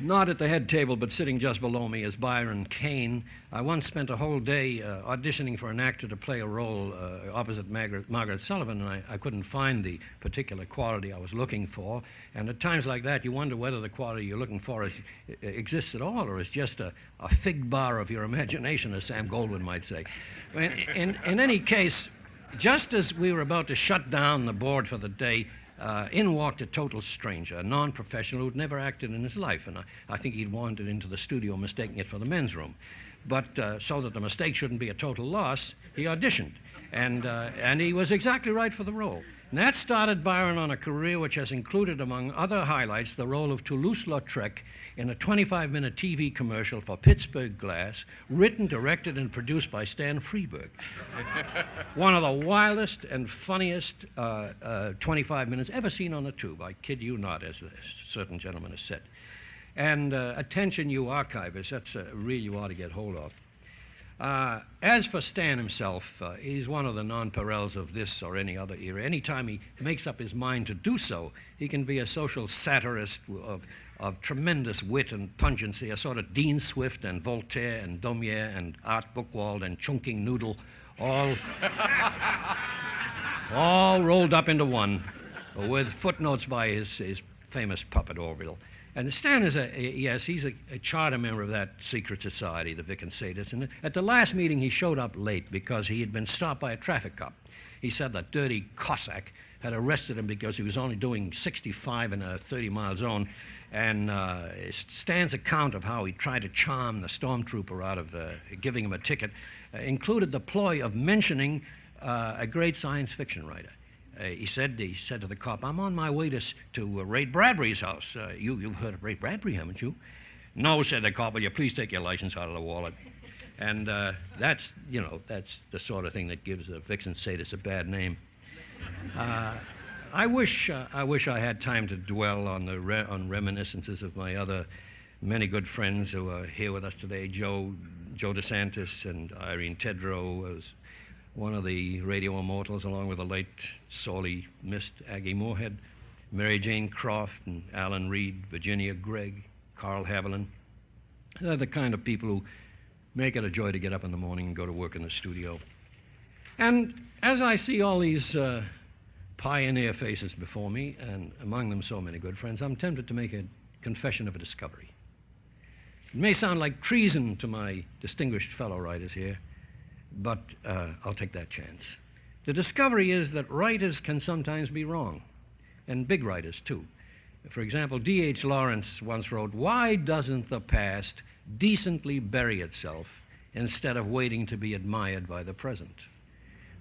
Not at the head table, but sitting just below me is Byron Kane. I once spent a whole day auditioning for an actor to play a role opposite Margaret Sullivan, and I couldn't find the particular quality I was looking for. And at times like that, you wonder whether the quality you're looking for exists at all, or is just a fig bar of your imagination, as Sam Goldwyn might say. In any case, just as we were about to shut down the board for the day, in walked a total stranger, a non-professional who'd never acted in his life, and I think he'd wandered into the studio mistaking it for the men's room. But so that the mistake shouldn't be a total loss, he auditioned, and he was exactly right for the role. And that started Byron on a career which has included, among other highlights, the role of Toulouse-Lautrec in a 25-minute TV commercial for Pittsburgh Glass, written, directed, and produced by Stan Freberg. One of the wildest and funniest 25 minutes ever seen on the tube. I kid you not, as a certain gentleman has said. And attention, you archivists, that's a reel you ought to get hold of. As for Stan himself, he's one of the nonpareils of this or any other era. Anytime he makes up his mind to do so, he can be a social satirist of tremendous wit and pungency, a sort of Dean Swift and Voltaire and Daumier and Art Buchwald and Chungking Noodle, all rolled up into one, with footnotes by his famous puppet Orville. And Stan is he's a charter member of that secret society, the Vic and Sadists. And at the last meeting, he showed up late because he had been stopped by a traffic cop. He said that dirty Cossack had arrested him because he was only doing 65 in a 30-mile zone. And Stan's account of how he tried to charm the stormtrooper out of giving him a ticket included the ploy of mentioning a great science fiction writer. He said to the cop, "I'm on my way to Ray Bradbury's house. You've heard of Ray Bradbury, haven't you?" "No," said the cop. "Will you please take your license out of the wallet?" And that's the sort of thing that gives the Vixen Sadists a bad name. I wish I had time to dwell on on reminiscences of my other many good friends who are here with us today. Joe DeSantis and Irene Tedrow was one of the radio immortals, along with the late sorely missed Aggie Moorehead, Mary Jane Croft and Alan Reed, Virginia Gregg, Carl Haviland. They're the kind of people who make it a joy to get up in the morning and go to work in the studio. And as I see all these pioneer faces before me, and among them so many good friends, I'm tempted to make a confession of a discovery. It may sound like treason to my distinguished fellow writers here, but I'll take that chance. The discovery is that writers can sometimes be wrong, and big writers, too. For example, D.H. Lawrence once wrote, "Why doesn't the past decently bury itself instead of waiting to be admired by the present?"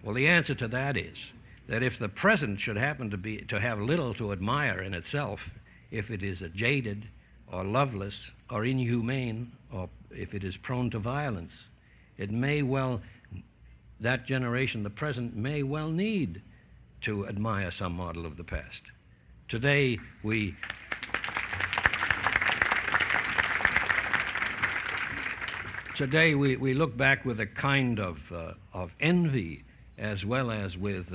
Well, the answer to that is that if the present should happen to have little to admire in itself, if it is jaded or loveless or inhumane, or if it is prone to violence, that generation, the present, may well need to admire some model of the past. Today, we look back with a kind of envy, as well as with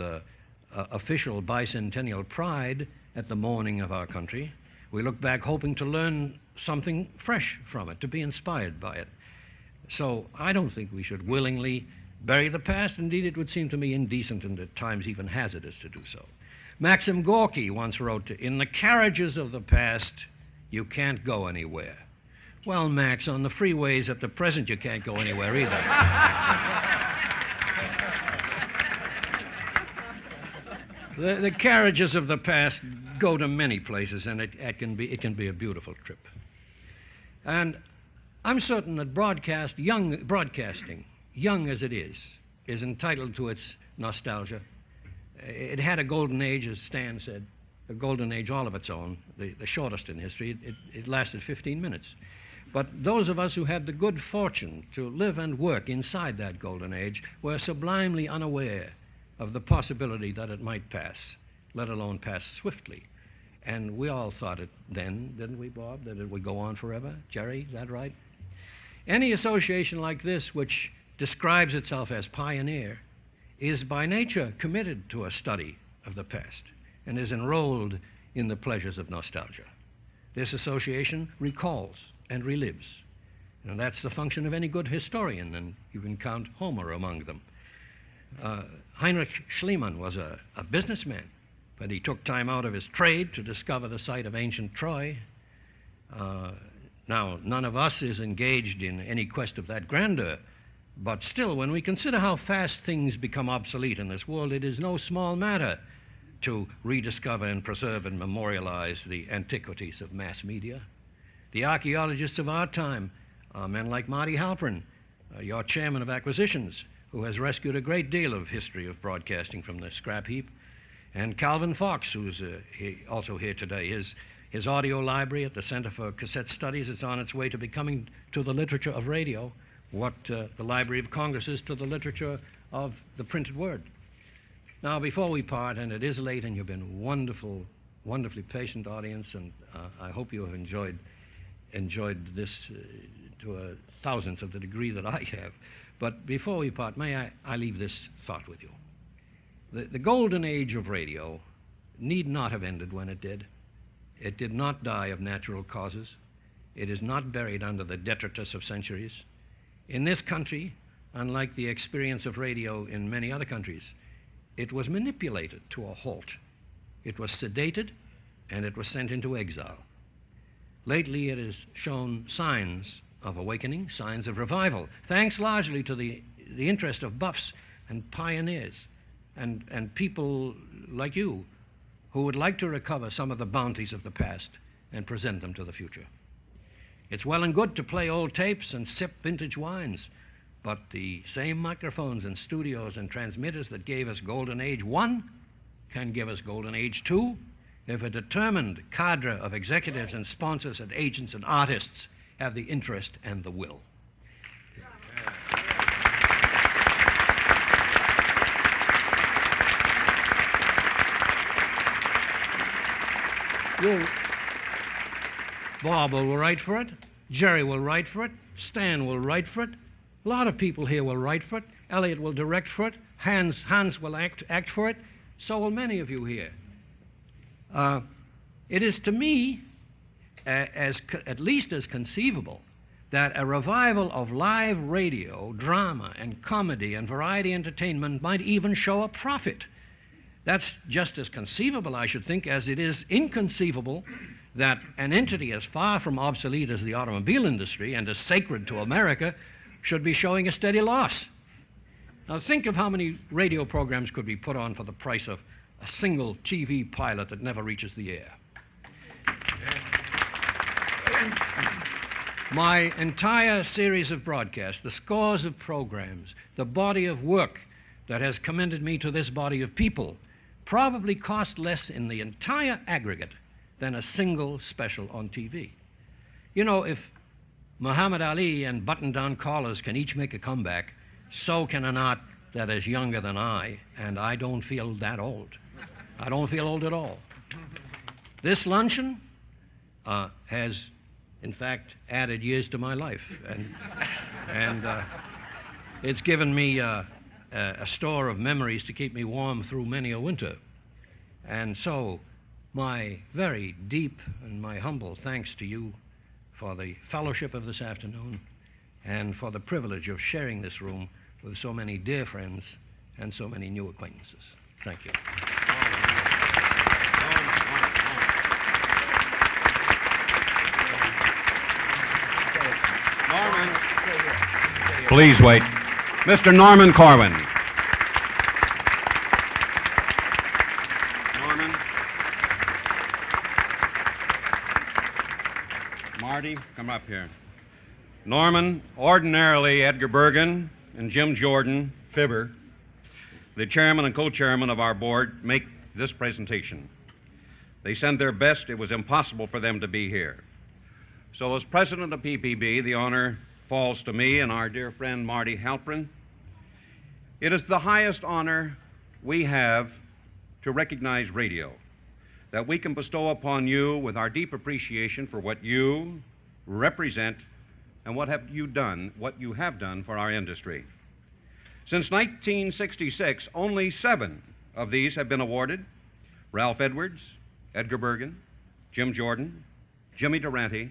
official bicentennial pride at the morning of our country. We look back hoping to learn something fresh from it, to be inspired by it. So I don't think we should willingly bury the past. Indeed, it would seem to me indecent and at times even hazardous to do so. Maxim Gorky once wrote, "In the carriages of the past, you can't go anywhere." Well, Max, on the freeways at the present, you can't go anywhere either. The carriages of the past go to many places, and it can be a beautiful trip. And I'm certain that broadcasting, young as it is entitled to its nostalgia. It had a golden age, as Stan said, a golden age all of its own, the shortest in history. It lasted 15 minutes. But those of us who had the good fortune to live and work inside that golden age were sublimely unaware of the possibility that it might pass, let alone pass swiftly. And we all thought it then, didn't we, Bob, that it would go on forever? Jerry, is that right? Any association like this, which describes itself as pioneer, is by nature committed to a study of the past and is enrolled in the pleasures of nostalgia. This association recalls and relives. And that's the function of any good historian, and you can count Homer among them. Heinrich Schliemann was a businessman, but he took time out of his trade to discover the site of ancient Troy. Now, none of us is engaged in any quest of that grandeur, but still, when we consider how fast things become obsolete in this world, it is no small matter to rediscover and preserve and memorialize the antiquities of mass media. The archaeologists of our time are men like Marty Halpern, your chairman of acquisitions, who has rescued a great deal of history of broadcasting from the scrap heap, and Calvin Fox, who's also here today. His audio library at the Center for Cassette Studies is on its way to becoming to the literature of radio what the Library of Congress is to the literature of the printed word. Now, before we part, and it is late, and you've been wonderfully patient audience, and I hope you have enjoyed enjoyed this to a thousandth of the degree that I have. But before we part, may I leave this thought with you. The golden age of radio need not have ended when it did. It did not die of natural causes. It is not buried under the detritus of centuries. In this country, unlike the experience of radio in many other countries, it was manipulated to a halt. It was sedated, and it was sent into exile. Lately, it has shown signs of awakening, signs of revival, thanks largely to the interest of buffs and pioneers and people like you who would like to recover some of the bounties of the past and present them to the future. It's well and good to play old tapes and sip vintage wines, but the same microphones and studios and transmitters that gave us Golden Age 1 can give us Golden Age 2 if a determined cadre of executives and sponsors and agents and artists have the interest and the will. Bob will write for it, Jerry will write for it, Stan will write for it, a lot of people here will write for it, Elliot will direct for it, Hans will act for it, so will many of you here. It is to me at least as conceivable that a revival of live radio, drama, and comedy and variety entertainment might even show a profit. That's just as conceivable, I should think, as it is inconceivable that an entity as far from obsolete as the automobile industry and as sacred to America should be showing a steady loss. Now think of how many radio programs could be put on for the price of a single TV pilot that never reaches the air. My entire series of broadcasts, the scores of programs, the body of work that has commended me to this body of people, probably cost less in the entire aggregate than a single special on TV. You know, if Muhammad Ali and button-down collars can each make a comeback, so can an art that is younger than I, and I don't feel that old. I don't feel old at all. This luncheon has, in fact, added years to my life, and it's given me a store of memories to keep me warm through many a winter. And so, my very deep and my humble thanks to you for the fellowship of this afternoon and for the privilege of sharing this room with so many dear friends and so many new acquaintances. Thank you. Norman. Please wait. Mr. Norman Corwin. Norman. Marty, come up here. Norman, ordinarily Edgar Bergen and Jim Jordan, Fibber, the chairman and co-chairman of our board, make this presentation. They send their best. It was impossible for them to be here. So as president of PPB, the honor falls to me and our dear friend Marty Halprin. It is the highest honor we have to recognize radio, that we can bestow upon you with our deep appreciation for what you represent and what you have done for our industry. Since 1966, only 7 of these have been awarded: Ralph Edwards, Edgar Bergen, Jim Jordan, Jimmy Durante,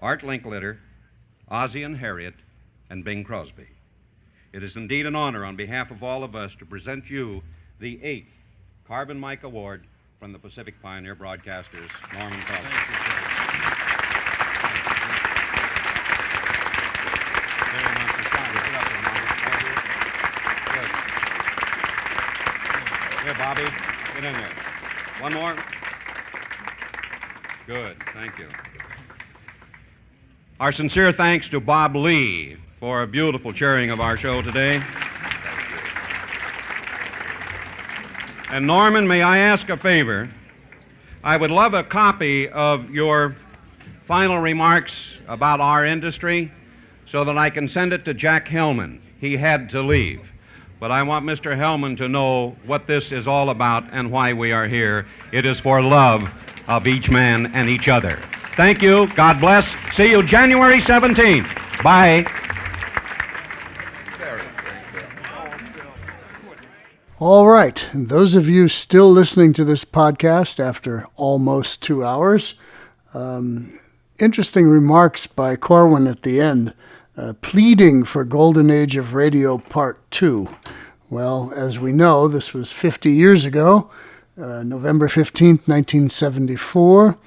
Art Linkletter, Ozzie and Harriet, and Bing Crosby. It is indeed an honor on behalf of all of us to present you the 8th Carbon Mike Award from the Pacific Pioneer Broadcasters, Norman Corwin. Thank you, sir. Very much. Get up there, Norman. Good. Here, Bobby, get in there. One more. Good, thank you. Our sincere thanks to Bob Lee for a beautiful chairing of our show today. And Norman, may I ask a favor? I would love a copy of your final remarks about our industry so that I can send it to Jack Hellman. He had to leave. But I want Mr. Hellman to know what this is all about and why we are here. It is for love of each man and each other. Thank you. God bless. See you January 17th. Bye. All right. And those of you still listening to this podcast after almost 2 hours, interesting remarks by Corwin at the end, pleading for Golden Age of Radio Part 2. Well, as we know, this was 50 years ago, November 15th, 1974.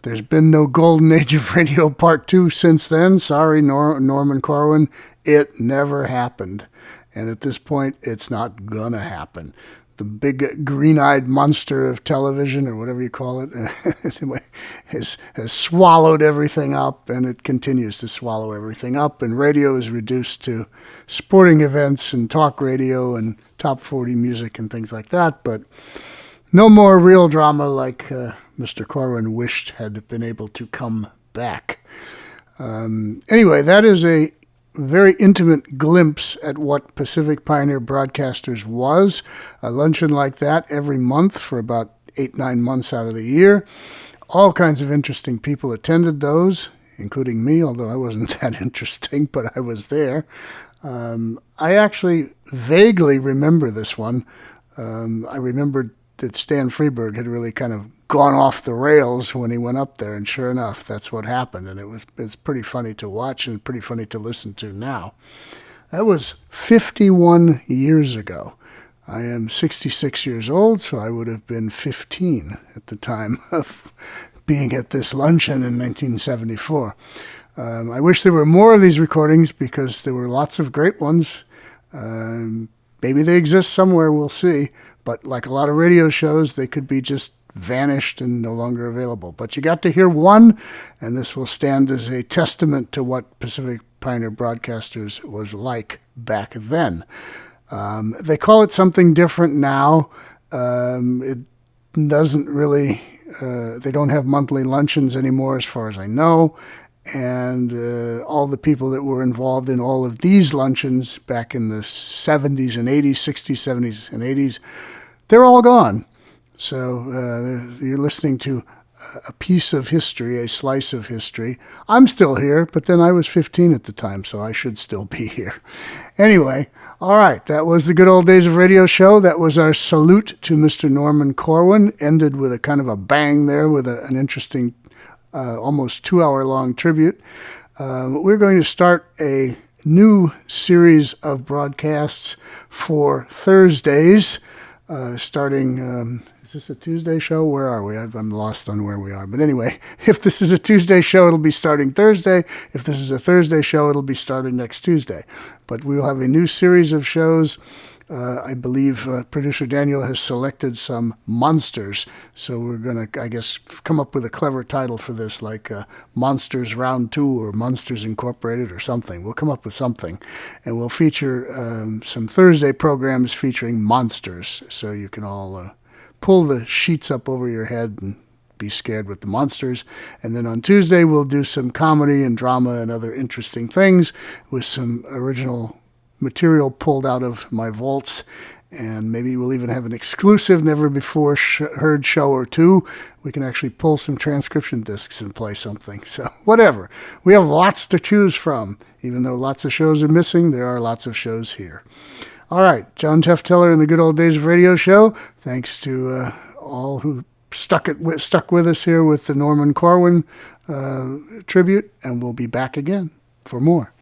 There's been no Golden Age of Radio Part 2 since then. Sorry, Norman Corwin. It never happened. And at this point, it's not gonna happen. The big green-eyed monster of television, or whatever you call it, has swallowed everything up, and it continues to swallow everything up. And radio is reduced to sporting events and talk radio and top 40 music and things like that. But no more real drama like Mr. Corwin wished had been able to come back. Anyway, that is a very intimate glimpse at what Pacific Pioneer Broadcasters was. A luncheon like that every month for about 8-9 months out of the year. All kinds of interesting people attended those, including me, although I wasn't that interesting, but I was there. I actually vaguely remember this one. I remembered that Stan Freberg had really kind of gone off the rails when he went up there, and sure enough, that's what happened. And it's pretty funny to watch and pretty funny to listen to now. That was 51 years ago. I am 66 years old, so I would have been 15 at the time of being at this luncheon in 1974. I wish there were more of these recordings because there were lots of great ones. Maybe they exist somewhere, we'll see. But like a lot of radio shows, they could be just vanished and no longer available. But you got to hear one, and this will stand as a testament to what Pacific Pioneer Broadcasters was like back then. They call it something different now. It doesn't really, they don't have monthly luncheons anymore as far as I know. And all the people that were involved in all of these luncheons back in the 70s and 80s, 60s, 70s, and 80s, they're all gone. So you're listening to a piece of history, a slice of history. I'm still here, but then I was 15 at the time, so I should still be here. Anyway, all right, that was the Good Old Days of Radio show. That was our salute to Mr. Norman Corwin. Ended with a kind of a bang there with an interesting, almost 2-hour-long tribute. We're going to start a new series of broadcasts for Thursdays. Starting, is this a Tuesday show? Where are we? I'm lost on where we are. But anyway, if this is a Tuesday show, it'll be starting Thursday. If this is a Thursday show, it'll be starting next Tuesday. But we will have a new series of shows. I believe producer Daniel has selected some monsters. So we're going to, I guess, come up with a clever title for this, like Monsters Round 2 or Monsters Incorporated or something. We'll come up with something. And we'll feature some Thursday programs featuring monsters. So you can all pull the sheets up over your head and be scared with the monsters. And then on Tuesday, we'll do some comedy and drama and other interesting things with some original material pulled out of my vaults, and maybe we'll even have an exclusive, never before heard show or two. We can actually pull some transcription discs and play something. So whatever. We have lots to choose from. Even though lots of shows are missing, there are lots of shows here. All right, John Tefteller in the Good Old Days of Radio show. Thanks to all who stuck with us here with the Norman Corwin tribute, and we'll be back again for more.